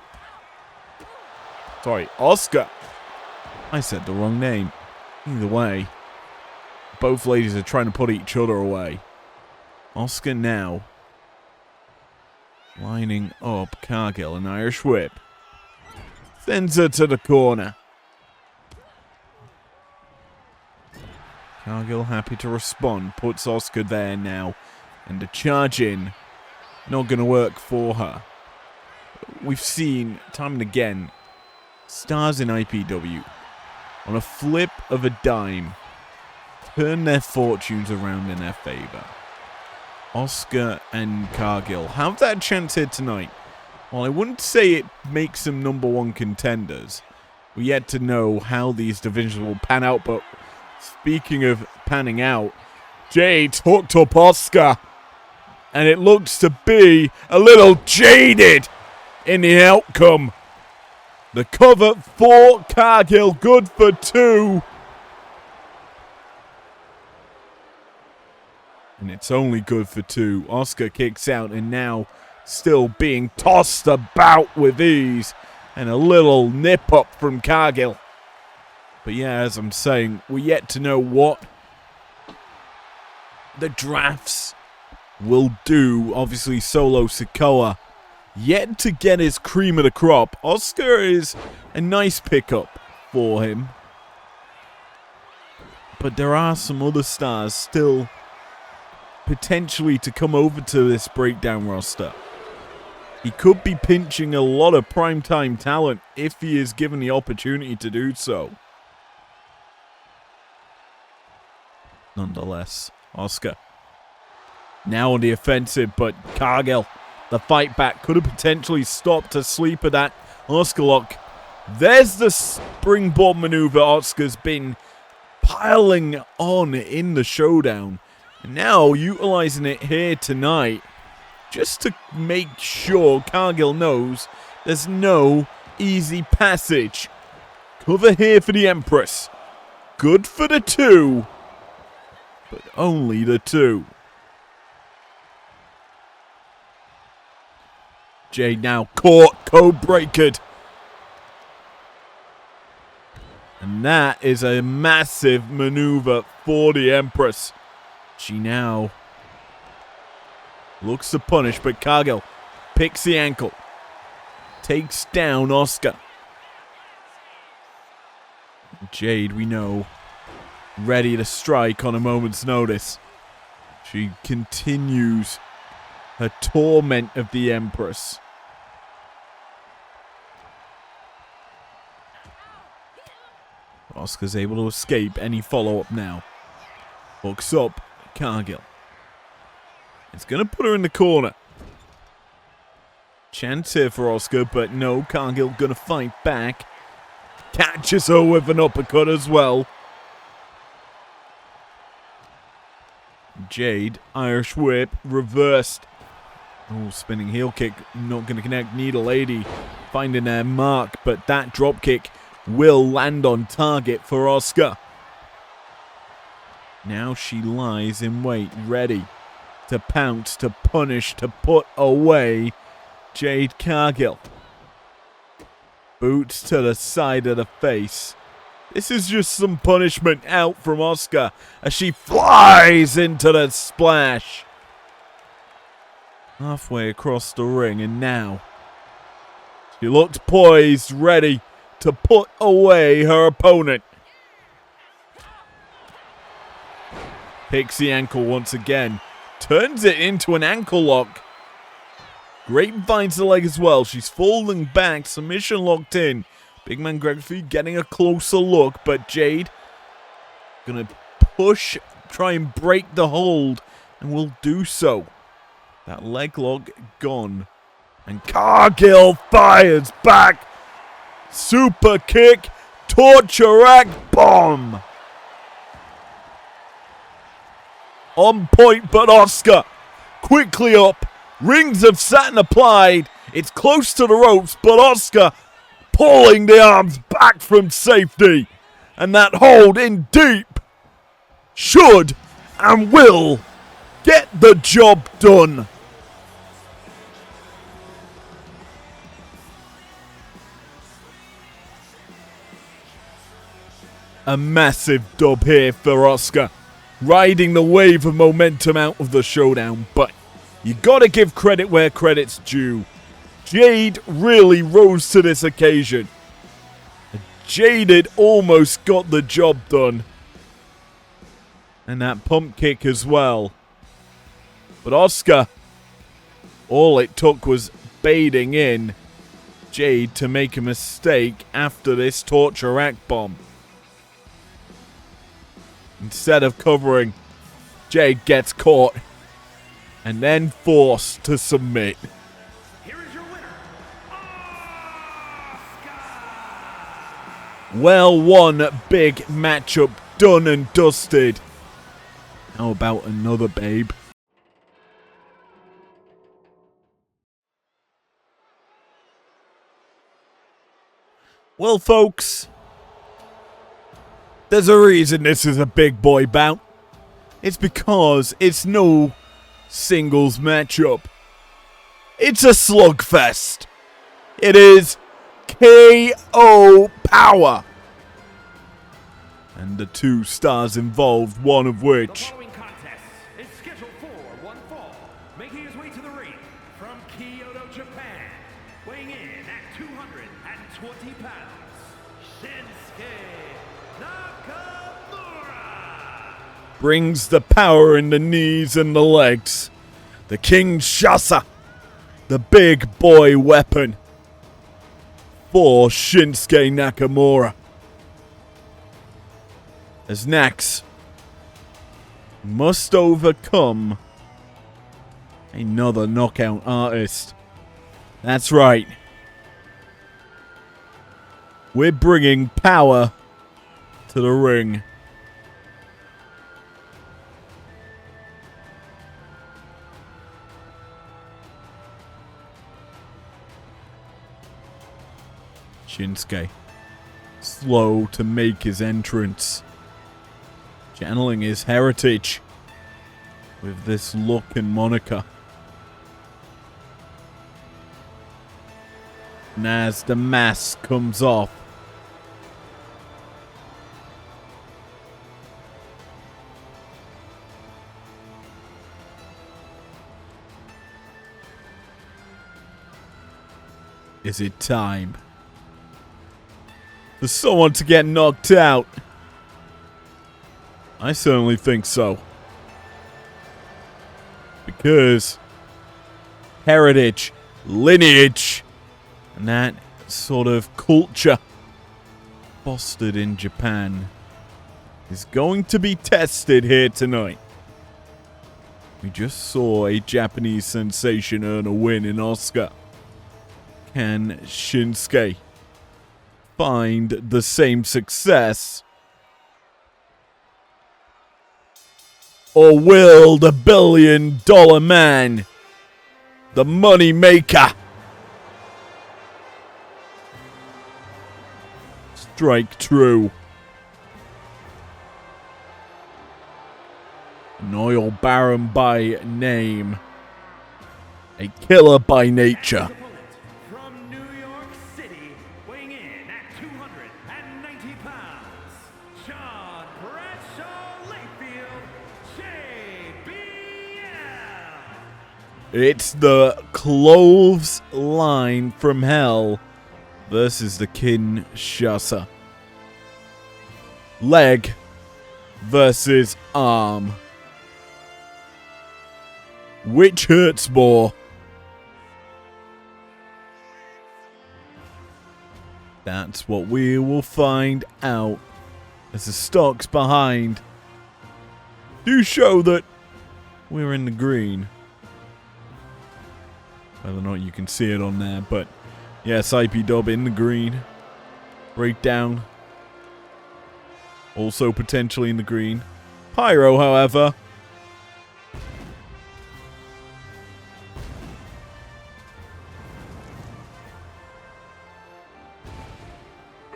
Sorry, Asuka. I said the wrong name. Either way, both ladies are trying to put each other away. Asuka now lining up Cargill, an Irish whip. Sends her to the corner. Cargill happy to respond, puts Asuka there now. And the charge in, not going to work for her. We've seen, time and again, stars in IPW, on a flip of a dime, turn their fortunes around in their favor. Asuka and Cargill have that chance here tonight. While I wouldn't say it makes them #1 contenders, we're yet to know how these divisions will pan out. But speaking of panning out, Jade's hooked up Asuka. And it looks to be a little jaded in the outcome. The cover for Cargill, good for 2. And it's only good for 2. Asuka kicks out, and now still being tossed about with ease. And a little nip up from Cargill. But yeah, as I'm saying, we're yet to know what the drafts will do. Obviously, Solo Sikoa yet to get his cream of the crop. Asuka is a nice pickup for him. But there are some other stars still potentially to come over to this Breakdown roster. He could be pinching a lot of primetime talent if he is given the opportunity to do so. Nonetheless, Asuka now on the offensive, but Cargill, the fight back, could have potentially stopped a sleeper that Asuka lock. There's the springboard maneuver Asuka's been piling on in the showdown. And now utilizing it here tonight, just to make sure Cargill knows there's no easy passage. Cover here for the Empress. Good for the 2, but only the 2. Jade now caught, code-breakered. And that is a massive maneuver for the Empress. She now looks to punish, but Cargill picks the ankle. Takes down Asuka. Jade, we know, ready to strike on a moment's notice. She continues her torment of the Empress. Asuka's able to escape any follow-up now. Hooks up. Cargill. It's going to put her in the corner. Chance here for Asuka, but no, Cargill going to fight back. Catches her with an uppercut as well. Jade, Irish whip, reversed. Oh, spinning heel kick, not going to connect. Needle Lady finding their mark, but that drop kick will land on target for Asuka. Now she lies in wait, ready to pounce, to punish, to put away Jade Cargill. Boots to the side of the face. This is just some punishment out from Asuka as she flies into the splash. Halfway across the ring, and now she looked poised, ready to put away her opponent. Picks the ankle once again. Turns it into an ankle lock. Great finds the leg as well. She's falling back. Submission locked in. Big man Gregory getting a closer look. But Jade going to push, try and break the hold. And will do so. That leg lock gone. And Cargill fires back. Super kick. Torture rack bomb. On point, but Asuka quickly up. Rings of satin applied. It's close to the ropes, but Asuka pulling the arms back from safety. And that hold in deep should and will get the job done. A massive dub here for Asuka. Riding the wave of momentum out of the showdown, but you gotta give credit where credit's due. Jade really rose to this occasion. Jaded almost got the job done. And that pump kick as well. But Asuka, all it took was baiting in Jade to make a mistake after this torture rack bomb. Instead of covering, Jade gets caught and then forced to submit. Here is your winner, Asuka! Well, one big matchup done and dusted. How about another, babe? Well, folks, there's a reason this is a big boy bout. It's because it's no singles matchup. It's a slugfest. It is KO power. And the two stars involved, one of The which following contest is scheduled for one fall, making his way to the ring from Kyoto, Japan, weighing in at 220 pounds, Shinsuke Nakamura. brings the power in the knees and the legs. The Kinshasa, the big boy weapon for Shinsuke Nakamura. As Nax must overcome another knockout artist. That's right. We're bringing power to the ring. Shinsuke, slow to make his entrance, channeling his heritage with this look and moniker. And as the mask comes off, is it time for someone to get knocked out? I certainly think so. Because heritage, lineage, and that sort of culture fostered in Japan is going to be tested here tonight. We just saw a Japanese sensation earn a win in Oscar. Can Shinsuke find the same success? Or will the $1 billion man, the money maker, strike true? An oil baron by name, a killer by nature. From New York City, weighing in at 290 pounds, John Bradshaw Layfield, JBL. It's the Cloves Line from Hell versus the Kinshasa. Leg versus arm. Which hurts more? That's what we will find out as the stocks behind do show that we're in the green. Whether or not you can see it on there, but yes, IPW in the green. Breakdown also potentially in the green. Pyro, however,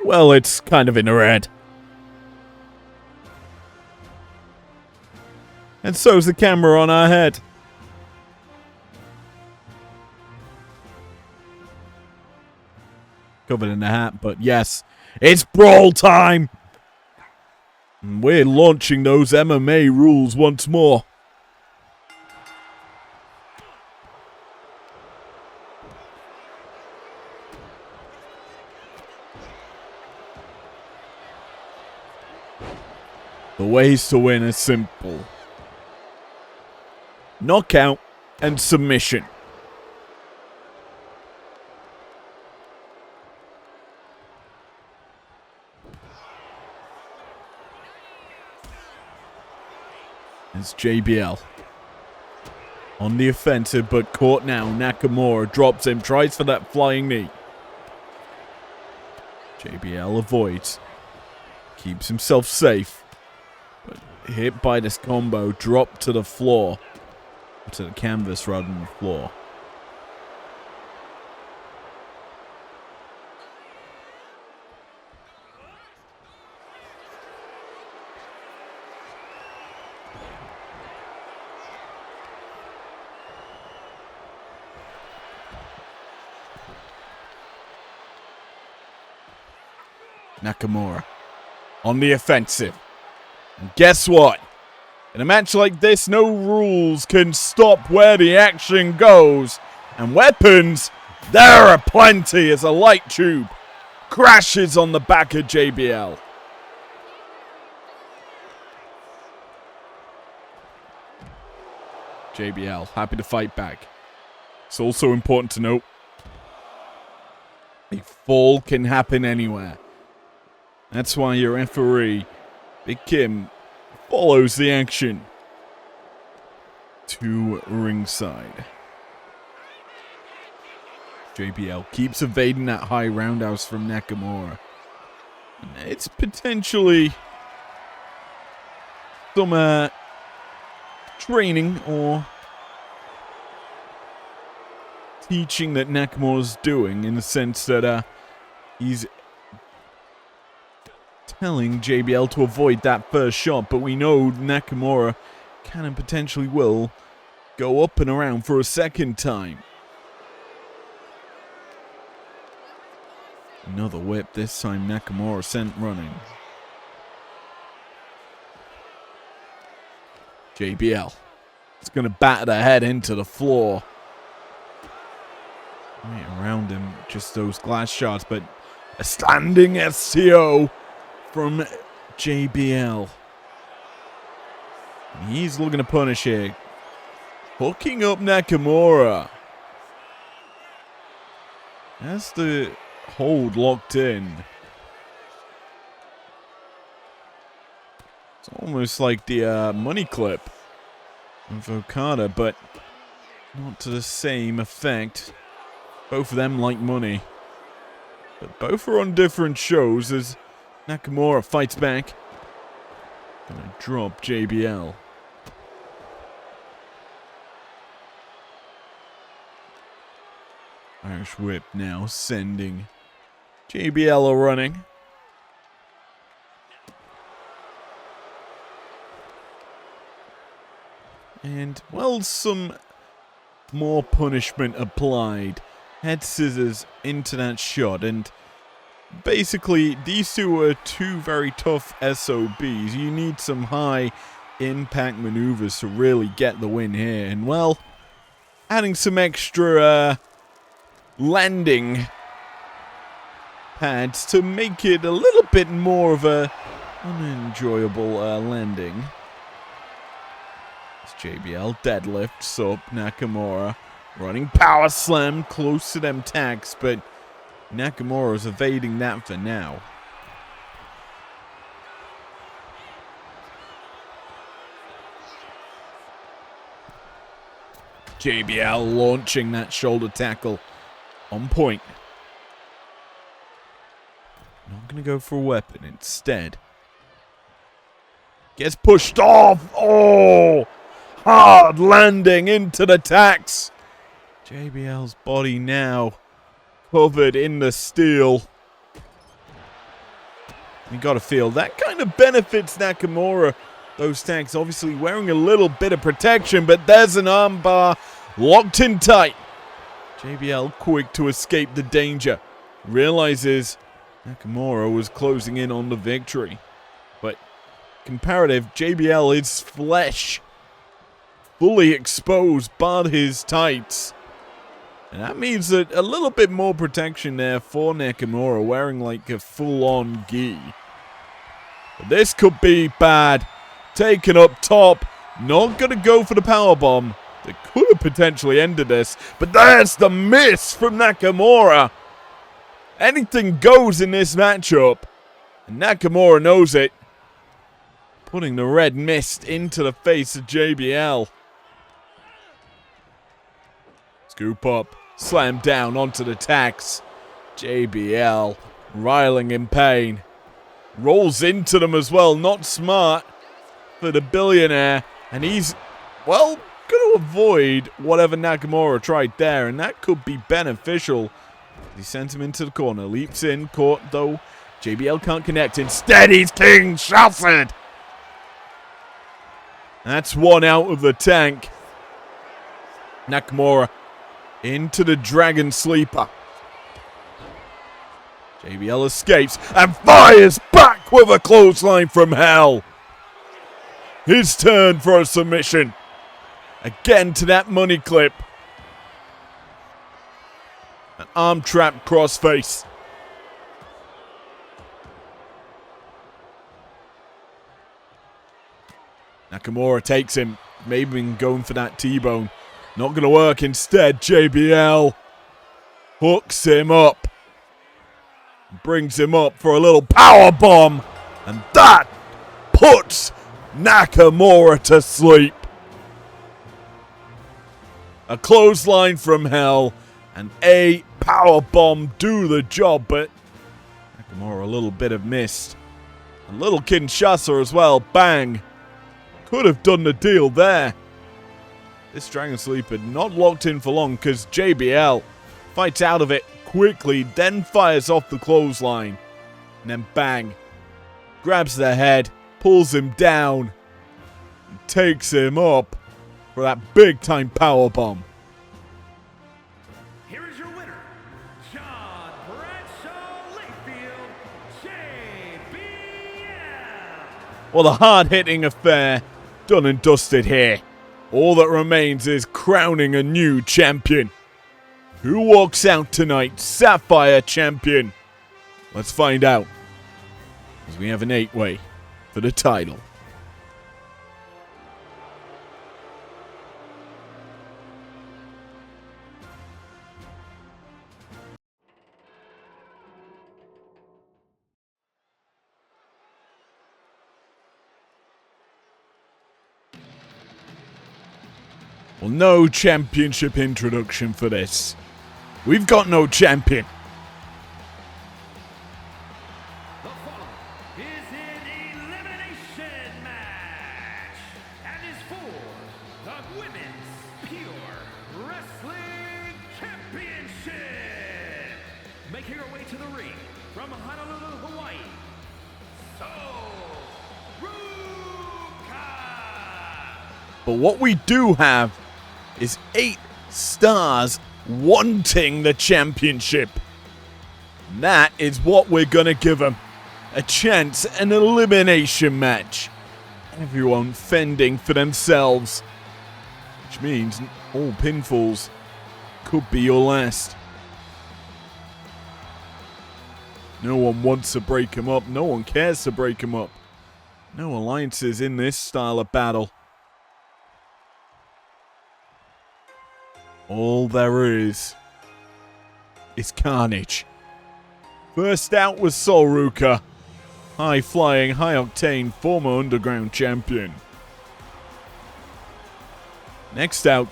well, it's kind of in the red. And so's the camera on our head. Covered in a hat, but yes, it's brawl time! And we're launching those MMA rules once more. The ways to win are simple. Knockout and submission. It's JBL. On the offensive, but caught now. Nakamura drops him, tries for that flying knee. JBL avoids. Keeps himself safe. But hit by this combo, dropped to the floor. To the canvas rather than the floor. Nakamura on the offensive. And guess what? In a match like this, no rules can stop where the action goes. And weapons, there are plenty as a light tube crashes on the back of JBL. JBL, happy to fight back. It's also important to note, a fall can happen anywhere. That's why your referee, Big Kim, follows the action to ringside. JBL keeps evading that high roundhouse from Nakamura. And it's potentially some training or teaching that Nakamura's doing, in the sense that he's telling JBL to avoid that first shot, but we know Nakamura can and potentially will go up and around for a second time. Another whip, this time Nakamura sent running. JBL is going to batter the head into the floor. Right around him, just those glass shots, but a standing STO from JBL. He's looking to punish here. Hooking up Nakamura. That's the hold locked in. It's almost like the money clip. of Okada, but not to the same effect. Both of them like money. But both are on different shows as Nakamura fights back. Gonna drop JBL. Irish whip now sending JBL a running. And, well, some more punishment applied. Head scissors into that shot. And basically, these two are two very tough SOBs. You need some high impact maneuvers to really get the win here. And, well, adding some extra landing pads to make it a little bit more of a unenjoyable landing. JBL deadlifts up Nakamura, running power slam close to them tags, but Nakamura's evading that for now. JBL launching that shoulder tackle on point. Not going to go for a weapon instead. Gets pushed off. Oh! Hard landing into the tacks. JBL's body now covered in the steel. You got to feel that kind of benefits Nakamura. Those tacks obviously wearing a little bit of protection, but there's an armbar locked in tight. JBL quick to escape the danger. Realizes Nakamura was closing in on the victory. But comparative, JBL is flesh. Fully exposed, barred his tights. And that means that a little bit more protection there for Nakamura, wearing like a full-on gi. But this could be bad. Taken up top. Not going to go for the powerbomb. That could have potentially ended this. But there's the miss from Nakamura. Anything goes in this matchup. And Nakamura knows it. Putting the red mist into the face of JBL. Scoop up, slam down onto the tacks. JBL, riling in pain. Rolls into them as well, not smart for the billionaire. And he's, well, going to avoid whatever Nakamura tried there. And that could be beneficial. He sends him into the corner, leaps in, caught though. JBL can't connect. Instead, he's King Shuffled. That's one out of the tank. Nakamura into the Dragon Sleeper. JBL escapes and fires back with a clothesline from hell. His turn for a submission. Again to that money clip. An arm trap crossface. Nakamura takes him, maybe going for that T-bone. Not going to work. Instead, JBL hooks him up. Brings him up for a little power bomb. And that puts Nakamura to sleep. A clothesline from hell and a power bomb do the job, but Nakamura a little bit of missed. A little Kinshasa as well. Bang. Could have done the deal there. This Dragon Sleeper not locked in for long because JBL fights out of it quickly, then fires off the clothesline. And then bang. Grabs the head, pulls him down, and takes him up for that big time powerbomb. Here is your winner, John Bradshaw Layfield, JBL. Well, a hard-hitting affair done and dusted here. All that remains is crowning a new champion. Who walks out tonight Sapphire champion? Let's find out. As we have an 8-way for the title. Well, no championship introduction for this. We've got no champion. The following is an elimination match and is for the Women's Pure Wrestling Championship. Making her way to the ring from Honolulu, Hawaii, Ruka. But what we do have is 8 stars wanting the championship. And that is what we're going to give them. A chance, an elimination match. Everyone fending for themselves. Which means all pinfalls could be your last. No one wants to break them up. No one cares to break them up. No alliances in this style of battle. All there is carnage. First out was Sol Ruka, high-flying, high-octane former Underground champion. Next out,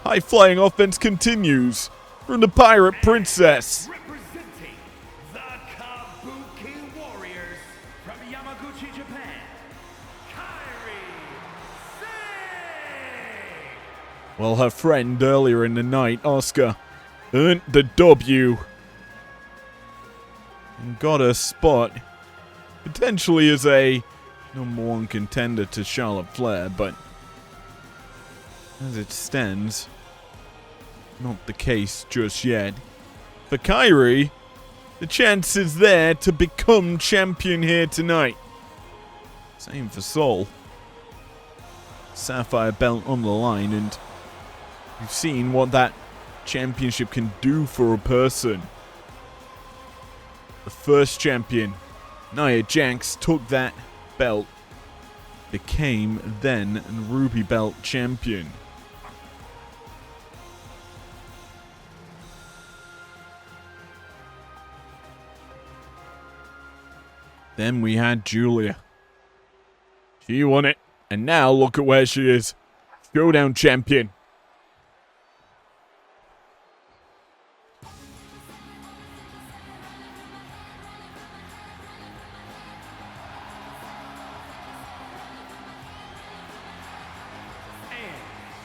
high-flying offense continues from the Pirate Princess. Representing the Kabuki Warriors from Yamaguchi, Japan, Kairi Sane. Well, her friend earlier in the night, Asuka, earned the W. And got a spot, potentially as a #1 contender to Charlotte Flair, but as it stands, not the case just yet. For Kairi, the chance is there to become champion here tonight. Same for Sol. Sapphire belt on the line, and you've seen what that championship can do for a person. The first champion, Nia Jax, took that belt, became then Ruby Belt champion. Then we had Julia. She won it, and now look at where she is. Showdown champion.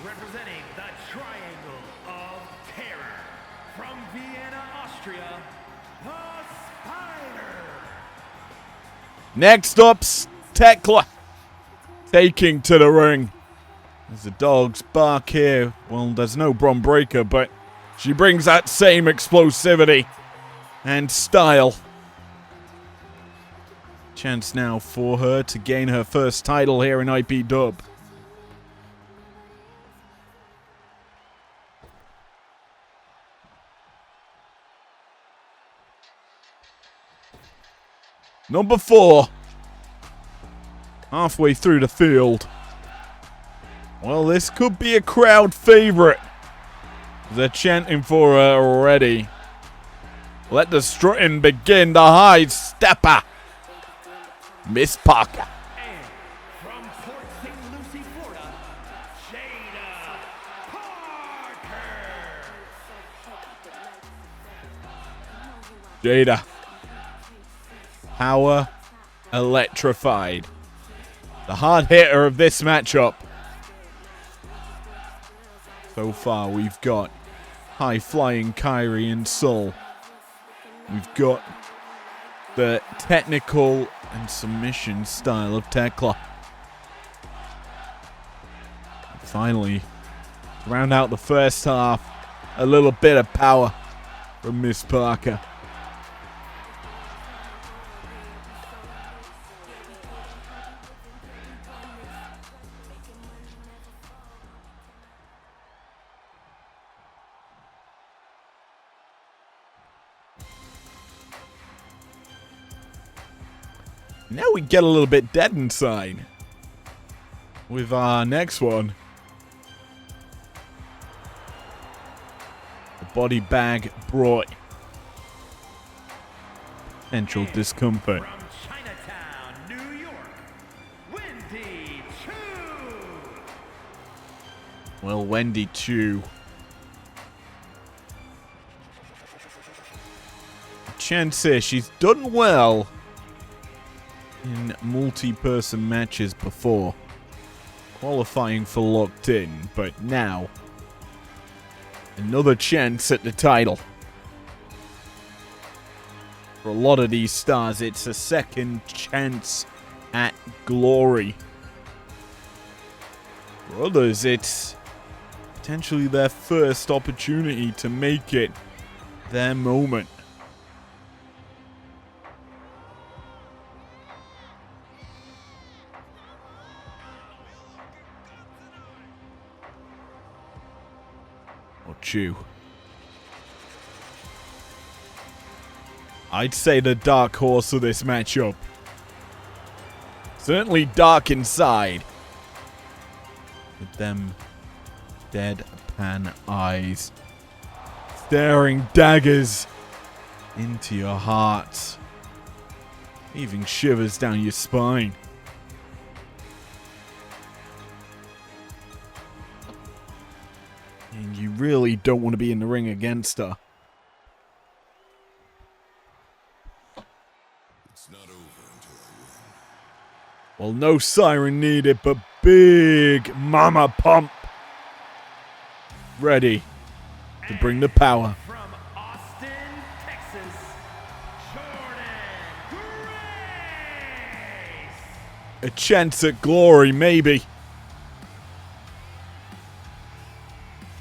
Representing the Triangle of Terror from Vienna, Austria, the Spider. Next up's Tekla, taking to the ring. As the dogs bark here, well, there's no Bron Breakker, but she brings that same explosivity and style. Chance now for her to gain her first title here in IPW. Number 4. Halfway through the field. Well, this could be a crowd favorite. They're chanting for her already. Let the strutting begin. The high stepper, Miss Parker. And from Port St. Lucie, Florida, Jada Parker. Jada. Power electrified. The hard hitter of this matchup. So far, we've got high-flying Kairi and Sol. We've got the technical and submission style of Tekla. Finally, to round out the first half, a little bit of power from Miss Parker. Now we get a little bit dead inside with our next one. The body bag brought potential discomfort. From Chinatown, New York, Wendy Chu. Well, Wendy too. Chance here, she's done well in multi-person matches before, qualifying for Locked In, but now another chance at the title. For a lot of these stars, it's a second chance at glory. For others, it's potentially their first opportunity to make it their moment. You. I'd say the dark horse of this matchup. Certainly dark inside. With them deadpan eyes. Staring daggers into your heart. Leaving shivers down your spine. And you really don't want to be in the ring against her. It's not over until I win. Well, no siren needed, but big mama pump. Ready to bring the power. From Austin, Texas, Jordan Grace. A chance at glory, maybe.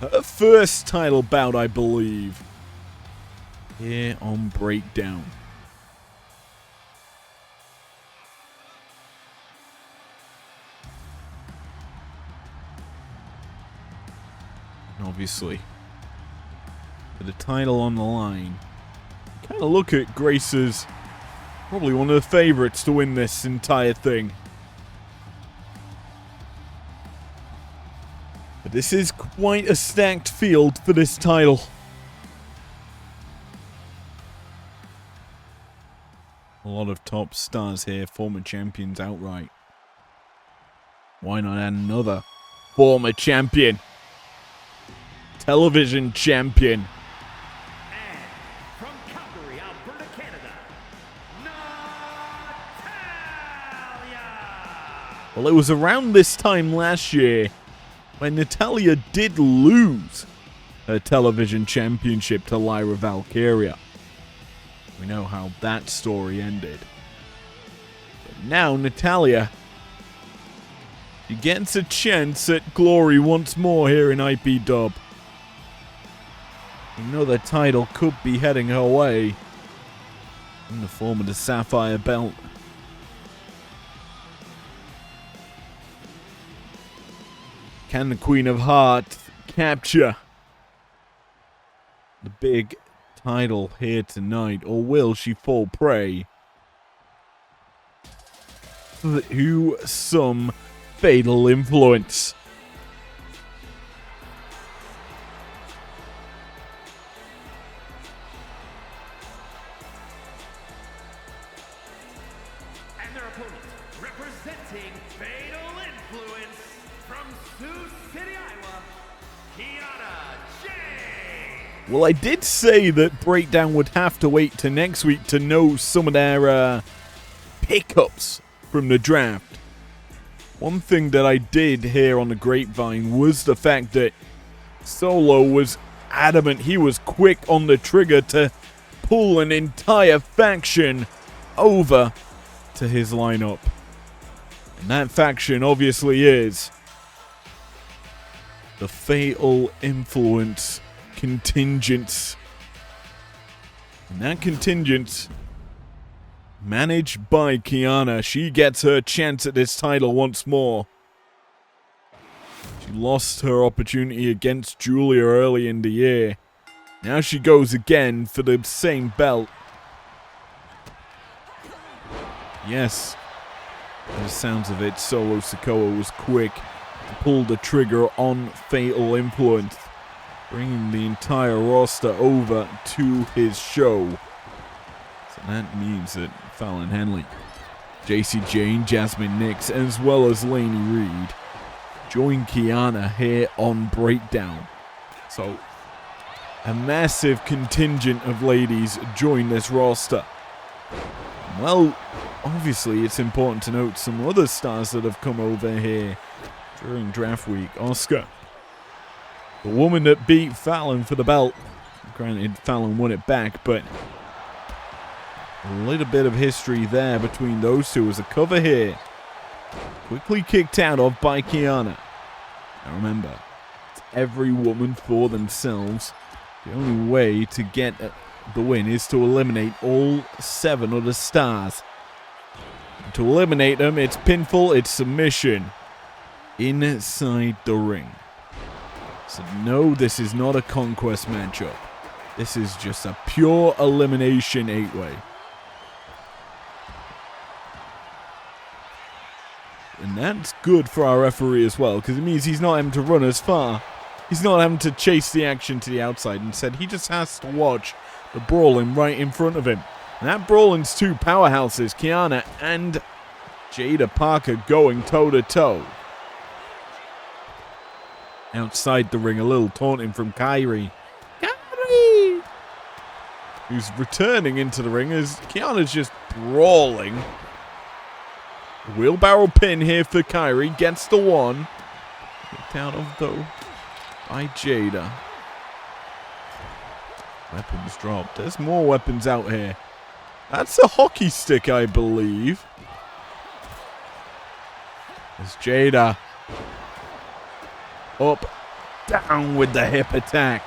Her first title bout, I believe. Here on Breakdown. And obviously, with the title on the line, kind of look at Grace as probably one of the favorites to win this entire thing. But this is quite a stacked field for this title. A lot of top stars here, former champions outright. Why not add another former champion? Television champion. And from Calgary, Alberta, Canada, Natalya. Well, it was around this time last year when Natalya did lose her television championship to Lyra Valkyria. We know how that story ended. But now Natalya, she gets a chance at glory once more here in IPW. You know the title could be heading her way in the form of the Sapphire Belt. Can the Queen of Hearts capture the big title here tonight, or will she fall prey to some fatal influence? And their opponent, representing Fatal Influence from Sioux City, Iowa, Kiana James. Well, I did say that Breakdown would have to wait to next week to know some of their pickups from the draft. One thing that I did hear on the grapevine was the fact that Solo was adamant he was quick on the trigger to pull an entire faction over to his lineup. And that faction obviously is the Fatal Influence contingent. And that contingent, managed by Kiana, she gets her chance at this title once more. She lost her opportunity against Julia early in the year. Now she goes again for the same belt. Yes, by the sounds of it, Solo Sikoa was quick to pull the trigger on Fatal Influence, bringing the entire roster over to his show. So that means that Fallon Henley, JC Jane, Jasmine Nix, as well as Lainey Reed join Kiana here on Breakdown. So, a massive contingent of ladies join this roster. Well, obviously it's important to note some other stars that have come over here during draft week. Asuka, the woman that beat Fallon for the belt. Granted, Fallon won it back, but a little bit of history there between those two as a cover here. Quickly kicked out of by Kiana. Now remember, it's every woman for themselves. The only way to get the win is to eliminate all 7 other stars. And to eliminate them, it's pinfall, it's submission inside the ring. So no, this is not a conquest matchup. This is just a pure elimination 8-way. And that's good for our referee as well, because it means he's not having to run as far. He's not having to chase the action to the outside. Instead, he just has to watch the brawling right in front of him. And that brawling's 2 powerhouses, Kiana and Jada Parker, going toe-to-toe. Outside the ring, a little taunting from Kairi. Kairi! Who's returning into the ring as Kiana's just brawling. Wheelbarrow pin here for Kairi. Gets the 1. Kicked out of, though, by Jada. Weapons dropped. There's more weapons out here. That's a hockey stick, I believe. There's Jada. Up, down with the hip attack.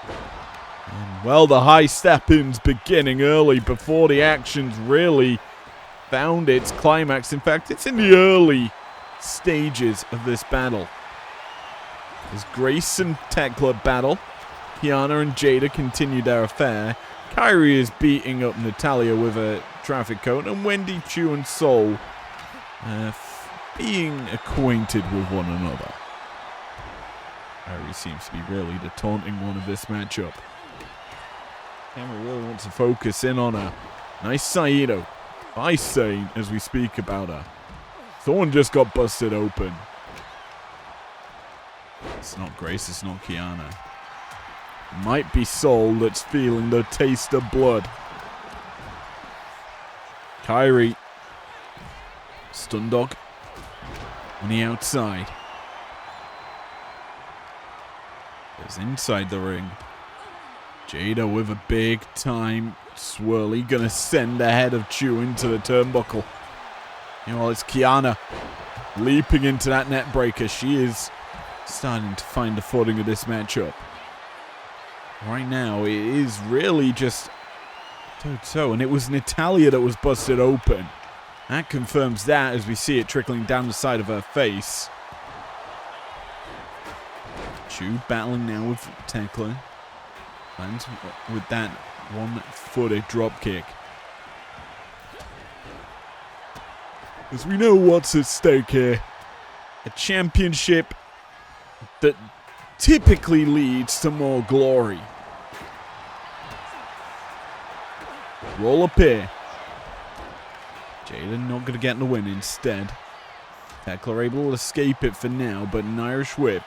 And well, the high step-ins beginning early before the action's really found its climax. In fact, it's in the early stages of this battle. As Grace and Tekla battle, Kiana and Jada continue their affair. Kairi is beating up Natalya with a traffic cone, and Wendy, Chu, and Soul being acquainted with one another. Kairi seems to be really the taunting one of this matchup. Camera really wants to focus in on her. Nice Saito. I say as we speak about her. Someone just got busted open. It's not Grace, it's not Kiana. It might be Soul that's feeling the taste of blood. Kairi. Stun dog. On the outside. There's inside the ring. Jada with a big time swirly. Gonna send the head of Chu into the turnbuckle. Well, it's Kiana leaping into that net breaker. She is starting to find the footing of this matchup. Right now, it is really just toe-to-toe, and it was Natalya that was busted open. That confirms that as we see it trickling down the side of her face. Chu battling now with Tekla. Lands with that one-footed dropkick. As we know what's at stake here. A championship that typically leads to more glory. Roll up here. Jada not going to get the win instead. Tekla able to escape it for now, but an Irish whip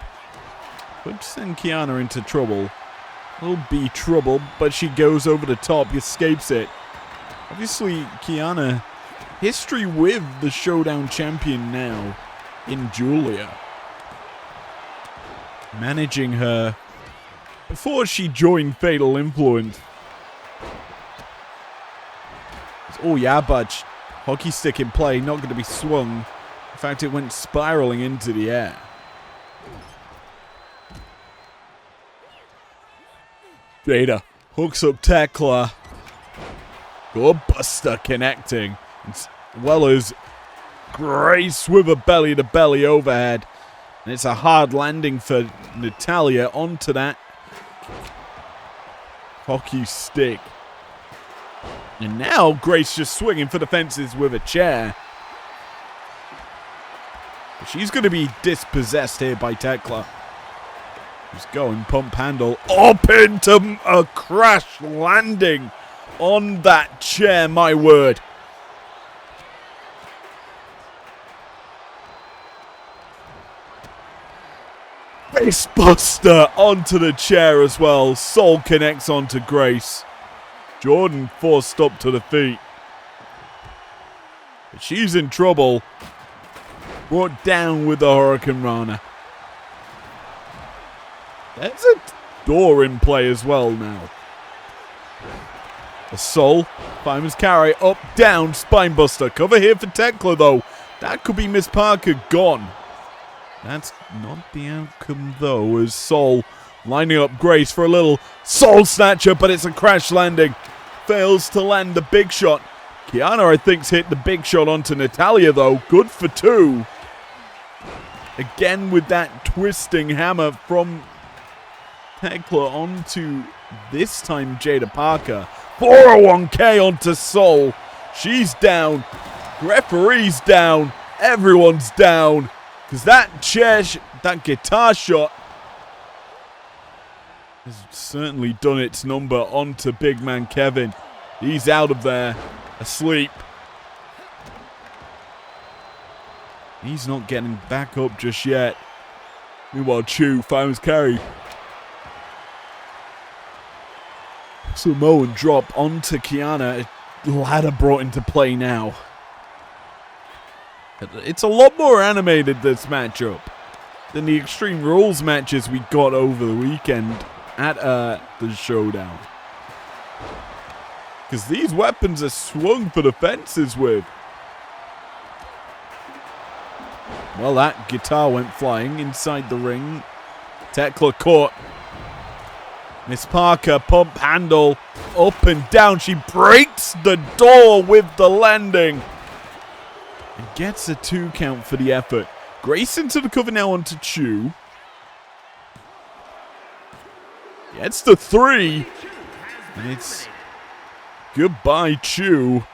could send Kiana into trouble. Will be trouble, but she goes over the top, escapes it. Obviously, Kiana, history with the Showdown champion now in Julia. Managing her before she joined Fatal Influence. Oh yeah, budge. Hockey stick in play, not going to be swung. In fact, it went spiraling into the air. Jada hooks up Tekla. Good buster connecting. As well as Grace with a belly-to-belly overhead. And it's a hard landing for Natalya onto that hockey stick. And now Grace just swinging for the fences with a chair. She's going to be dispossessed here by Tekla. Who's going pump handle up into a crash landing on that chair, my word. Face buster onto the chair as well. Soul connects onto Grace. Jordan forced up to the feet. But she's in trouble. Brought down with the Hurricane Rana. There's a door in play as well now. The Soul, Fireman's carry, up, down, spinebuster. Cover here for Tekla though. That could be Miss Parker gone. That's not the outcome though, as Soul lining up Grace for a little Soul Snatcher, but it's a crash landing. Fails to land the big shot. Kiana, I think, hit the big shot onto Natalia though. Good for 2. Again with that twisting hammer from Tekla onto, this time, Jada Parker. 401k onto Soul. She's down. Referee's down. Everyone's down. Because that chair, that guitar shot has certainly done its number onto big man Kevin. He's out of there, asleep. He's not getting back up just yet. Meanwhile, Chu, Fireman's carry. Samoan drop onto Kiana. Ladder brought into play now. It's a lot more animated, this matchup, than the Extreme Rules matches we got over the weekend at the Showdown. Because these weapons are swung for the fences with. Well, that guitar went flying inside the ring. Tekla caught. Miss Parker, pump handle, up and down. She breaks the door with the landing. And gets a 2 count for the effort. Grace into the cover now onto Chu. Gets the 3. And it's goodbye, Chu.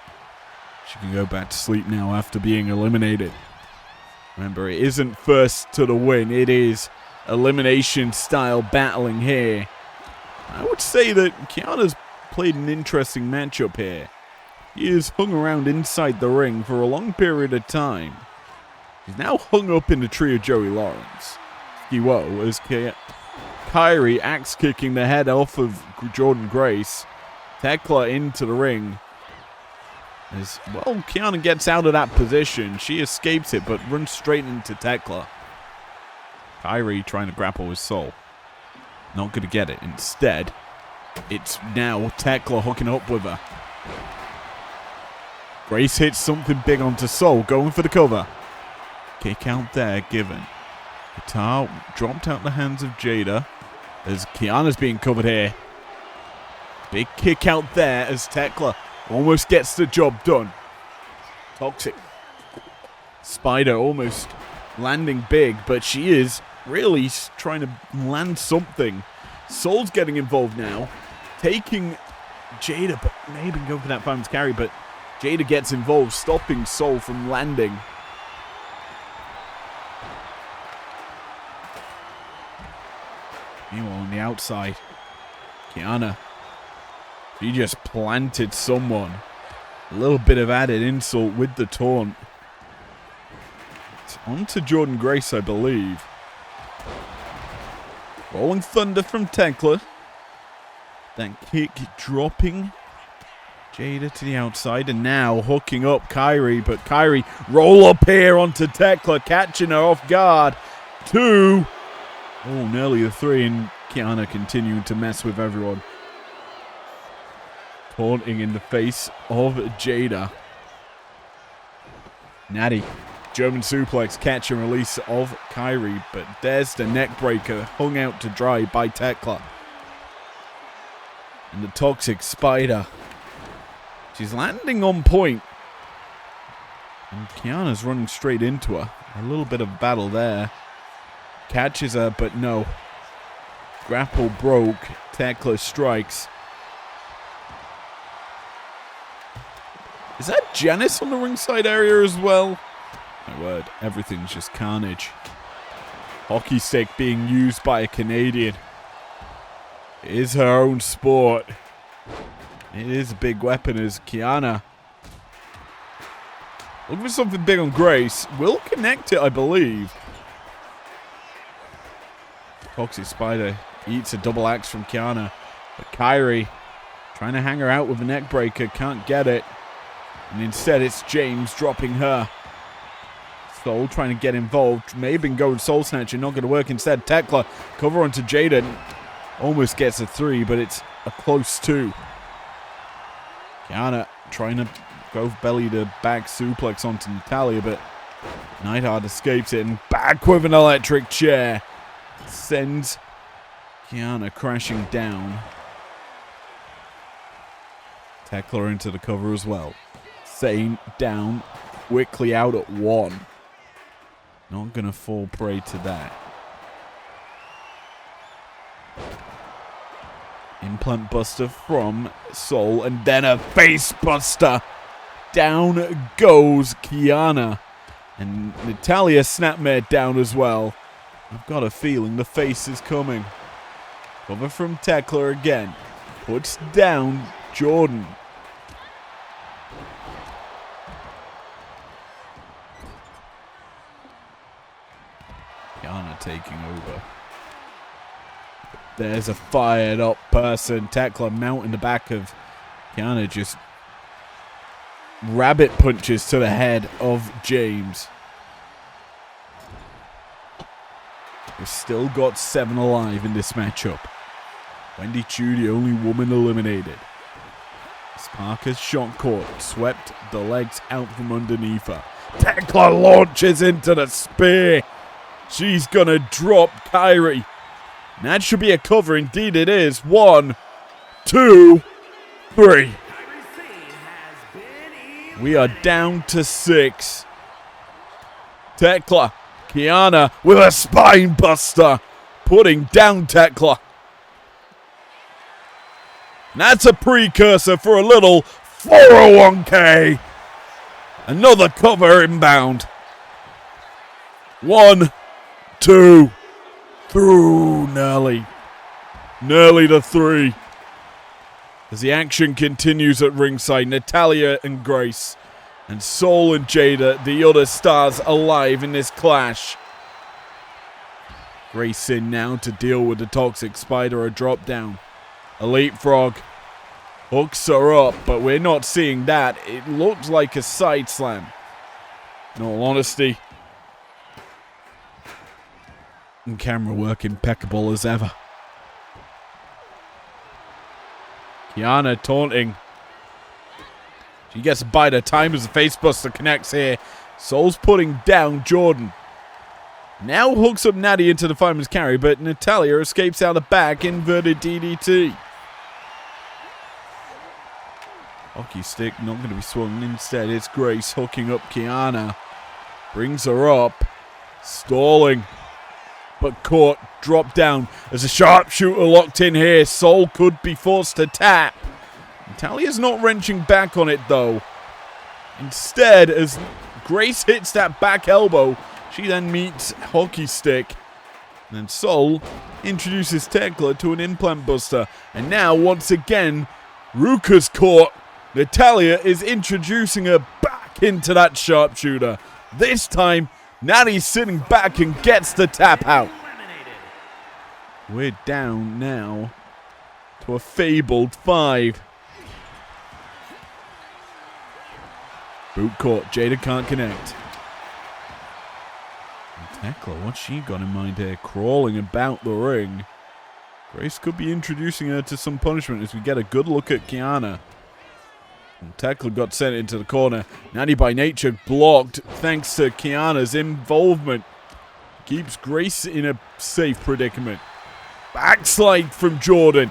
She can go back to sleep now after being eliminated. Remember, it isn't first to the win. It is elimination style battling here. I would say that Kiana's played an interesting matchup here. He is hung around inside the ring for a long period of time. He's now hung up in the tree of Joey Lawrence. Whoa, as Kyrie axe kicking the head off of Jordan Grace. Tekla into the ring. As well, Kiana gets out of that position. She escapes it, but runs straight into Tekla. Kyrie trying to grapple with Soul. Not going to get it. Instead, it's now Tekla hooking up with her. Grace hits something big onto Soul, going for the cover. Kick out there, given. Guitar dropped out the hands of Jada as Kiana's being covered here. Big kick out there as Tekla almost gets the job done. Toxic. Spider almost landing big, but she is really trying to land something. Soul's getting involved now. Taking Jada, but maybe go for that Fireman's carry, but Jada gets involved, stopping Soul from landing. Meanwhile, on the outside, Kiana, she just planted someone. A little bit of added insult with the taunt. It's on to Jordan Grace, I believe. Rolling Thunder from Tekla. That kick dropping Jada to the outside, and now hooking up Kyrie, but Kyrie roll up here onto Tekla, catching her off guard. 2. Oh, nearly a 3, and Kiana continuing to mess with everyone. Taunting in the face of Jada. Natty, German suplex, catch and release of Kyrie, but there's the neck breaker hung out to dry by Tekla. And the Toxic Spider. She's landing on point. And Kiana's running straight into her. A little bit of battle there. Catches her, but no. Grapple broke. Tekla strikes. Is that Janice on the ringside area as well? My word, everything's just carnage. Hockey stick being used by a Canadian. It is her own sport. It is a big weapon as Kiana looking for something big on Grace. Will connect it, I believe. Toxic Spider eats a double axe from Kiana. But Kyrie trying to hang her out with a neck breaker. Can't get it. And instead it's James dropping her. Soul trying to get involved. May have been going Soul Snatcher. Not going to work. Instead, Tekla cover onto Jaden. Almost gets a 3, but it's a close 2. Kiana trying to go belly to back suplex onto Natalia, but Neidhart escapes it and back with an electric chair. Sends Kiana crashing down. Tekla into the cover as well. Sane down, quickly out at 1. Not going to fall prey to that. Implant Buster from Soul, and then a Face Buster. Down goes Kiana. And Natalia Snapmare down as well. I've got a feeling the face is coming. Cover from Tekla again. Puts down Jordan. Kiana taking over. There's a fired up person. Tekla mounting the back of Kiana, just rabbit punches to the head of James. We've still got 7 alive in this matchup. Wendy Chu, the only woman eliminated. Parker's shot caught, swept the legs out from underneath her. Tekla launches into the spear. She's gonna drop Kyrie. That should be a cover. Indeed it is. 1, 2, 3. We are down to 6. Tekla. Kiana with a spine buster. Putting down Tekla. That's a precursor for a little 401k. Another cover inbound. 1, 2, through nearly to 3. As the action continues at ringside, Natalia and Grace, and Soul and Jada, the other stars alive in this clash. Grace in now to deal with the Toxic Spider, a drop down. A leapfrog hooks her up, but we're not seeing that. It looks like a side slam. In all honesty. And camera work impeccable as ever. Kiana taunting. She gets a bite at time as the facebuster connects here. Soul's putting down Jordan. Now hooks up Natty into the fireman's carry, but Natalia escapes out the back, inverted DDT. Hockey stick not going to be swung. Instead, it's Grace hooking up Kiana. Brings her up. Stalling. But caught. Dropped down. There's a sharpshooter locked in here. Soul could be forced to tap. Natalia's not wrenching back on it, though. Instead, as Grace hits that back elbow, she then meets Hockey Stick. And then Soul introduces Tekla to an implant buster. And now, once again, Ruka's caught. Natalia is introducing her back into that sharpshooter. This time, Natty's sitting back and gets the tap out. We're down now to a fabled 5. Boot caught. Jada can't connect. And Tekla, what's she got in mind here? Crawling about the ring. Grace could be introducing her to some punishment as we get a good look at Kiana. And Tekla got sent into the corner. Natty by nature blocked thanks to Kiana's involvement. Keeps Grace in a safe predicament. Backslide from Jordan.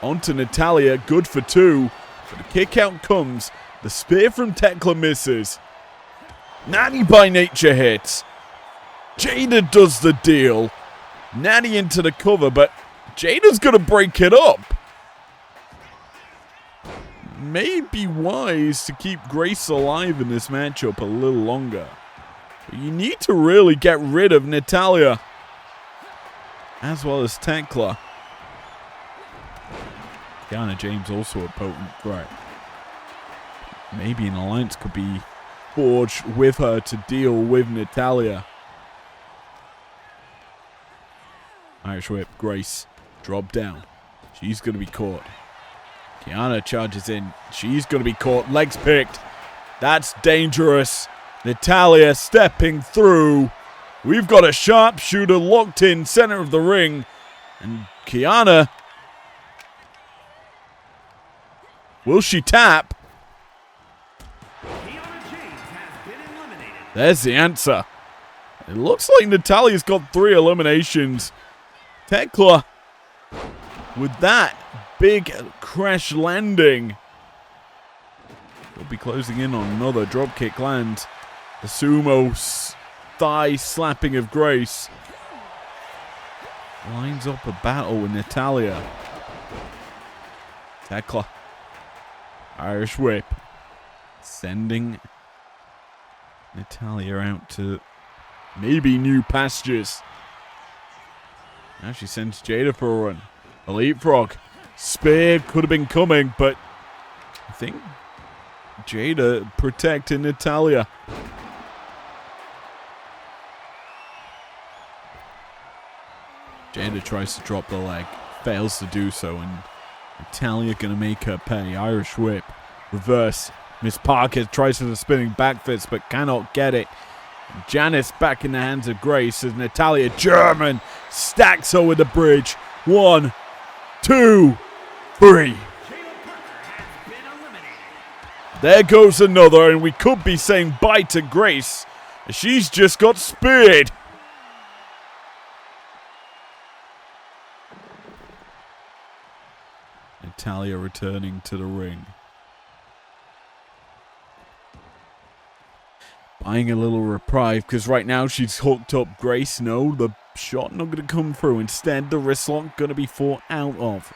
Onto Natalia. Good for 2. But the kick out comes. The spear from Tekla misses. Natty by nature hits. Jada does the deal. Natty into the cover, but Jada's going to break it up. May be wise to keep Grace alive in this matchup a little longer. But you need to really get rid of Natalia. As well as Tekla. Kiana James also a potent threat. Maybe an alliance could be forged with her to deal with Natalia. Irish whip. Grace. Drop down. She's going to be caught. Kiana charges in. She's going to be caught. Legs picked. That's dangerous. Natalya stepping through. We've got a sharpshooter locked in center of the ring. And Kiana. Will she tap? There's the answer. It looks like Natalya's got 3 eliminations. Tekla, with that big crash landing, will be closing in on another dropkick land. The sumo thigh slapping of Grace lines up a battle with Natalya. Tekla, Irish whip, sending Natalya out to maybe new pastures. Now she sends Jada for a run. A leapfrog. Spear could have been coming, but I think Jada protecting Natalya. Jada tries to drop the leg. Fails to do so, and Natalya going to make her pay. Irish whip. Reverse. Miss Parker tries for the spinning back fist, but cannot get it. Janice back in the hands of Grace as Natalya German stacks her with the bridge. 1, 2, 3. There goes another, and we could be saying bye to Grace as she's just got speared. Natalya returning to the ring. Buying a little reprieve because right now she's hooked up Grace. No, the shot not going to come through. Instead, the wrist lock going to be fought out of.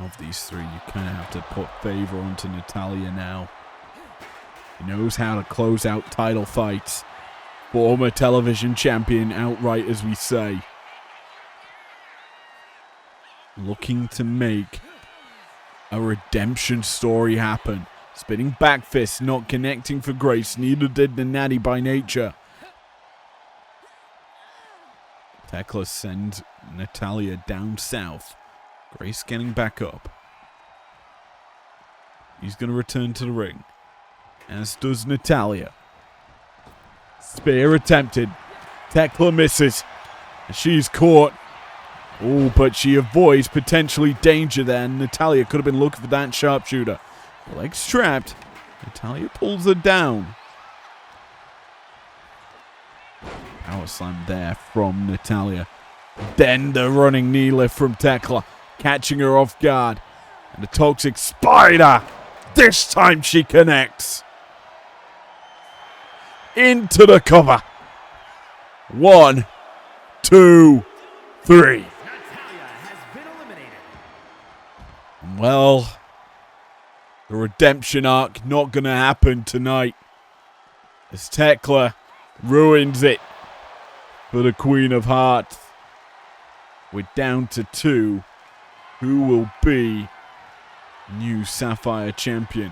Of these 3, you kind of have to put favor onto Natalya now. She knows how to close out title fights. Former television champion outright, as we say. Looking to make a redemption story happen. Spinning back fist, not connecting for Grace. Neither did the Natty by nature. Tekla sends Natalya down south. Grace getting back up. He's going to return to the ring. As does Natalya. Spear attempted. Tekla misses. She's caught. Oh, but she avoids potentially danger there. Natalya could have been looking for that sharpshooter. Legs trapped. Natalya pulls her down. Power slam there from Natalya. Then the running knee lift from Tekla. Catching her off guard. And the toxic spider. This time she connects. Into the cover. 1, 2, 3. Well, the redemption arc not going to happen tonight. As Tekla ruins it for the Queen of Hearts. We're down to 2. Who will be new Sapphire champion?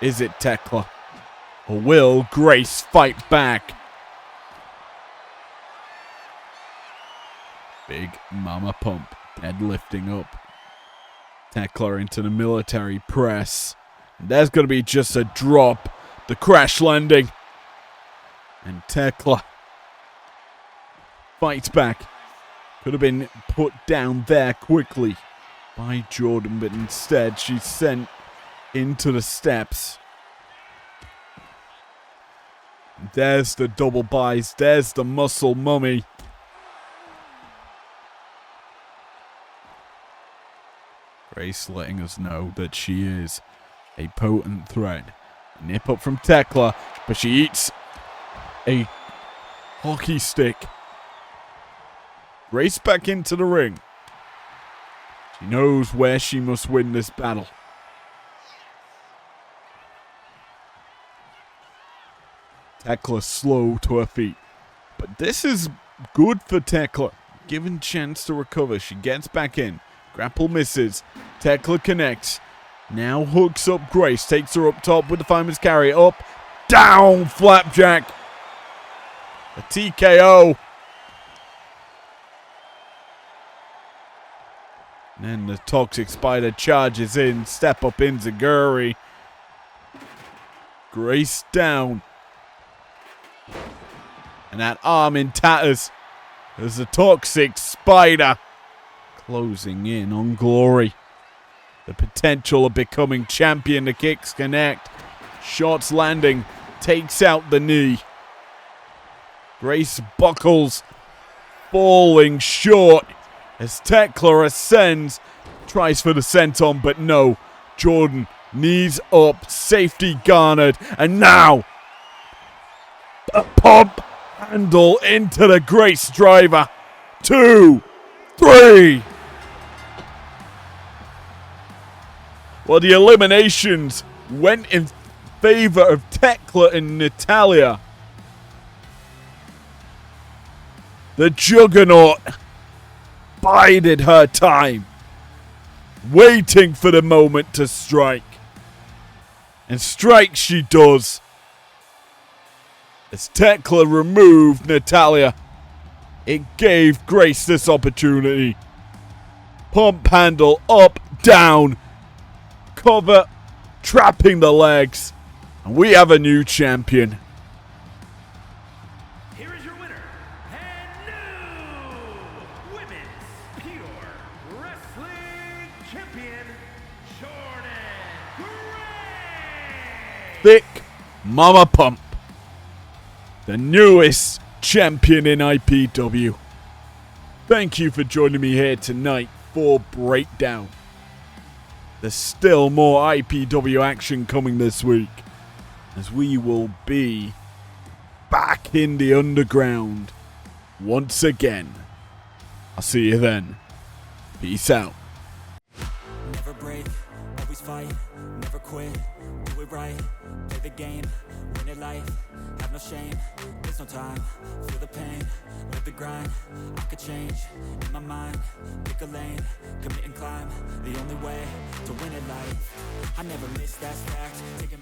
Is it Tekla? Or will Grace fight back? Big mama pump. Deadlifting up. Tekla into the military press. And there's going to be just a drop. The crash landing. And Tekla fights back. Could have been put down there quickly by Jordan, but instead she's sent into the steps. There's the double buys. There's the muscle mummy. Grace letting us know that she is a potent threat. Nip up from Tekla, but she eats a hockey stick. Race back into the ring. She knows where she must win this battle. Tekla slow to her feet. But this is good for Tekla. Given chance to recover, she gets back in. Grapple misses. Tekla connects. Now hooks up Grace. Takes her up top with the fireman's carry. Up. down, Flapjack. A TKO. And then the Toxic Spider charges in. Step up Enziguri. Grace down. And that arm in tatters. There's the Toxic Spider closing in on Glory. The potential of becoming champion. The kicks connect. Shots landing. Takes out the knee. Grace buckles. Falling short as Tekla ascends. Tries for the senton, but no. Jordan, knees up. Safety garnered. And now a pump handle into the Grace driver. 2, 3. Well, the eliminations went in favor of Tekla and Natalya. The Juggernaut bided her time, waiting for the moment to strike. And strike she does. As Tekla removed Natalya, it gave Grace this opportunity. Pump handle up, down, cover, trapping the legs. And we have a new champion. Here is your winner, and new Women's Pure Wrestling Champion, Jordan Gray. Thick Mama Pump, the newest champion in IPW. Thank you for joining me here tonight for Breakdown. There's still more IPW action coming this week, as we will be back in the underground once again. I'll see you then. Peace out. Never break, always fight, never quit, do it right, play the game, win it life, have no shame, there's no time, feel the pain, live the grind, I could change, in my mind, pick a lane, commit and climb, the only way to win it life, I never miss, that's fact, taking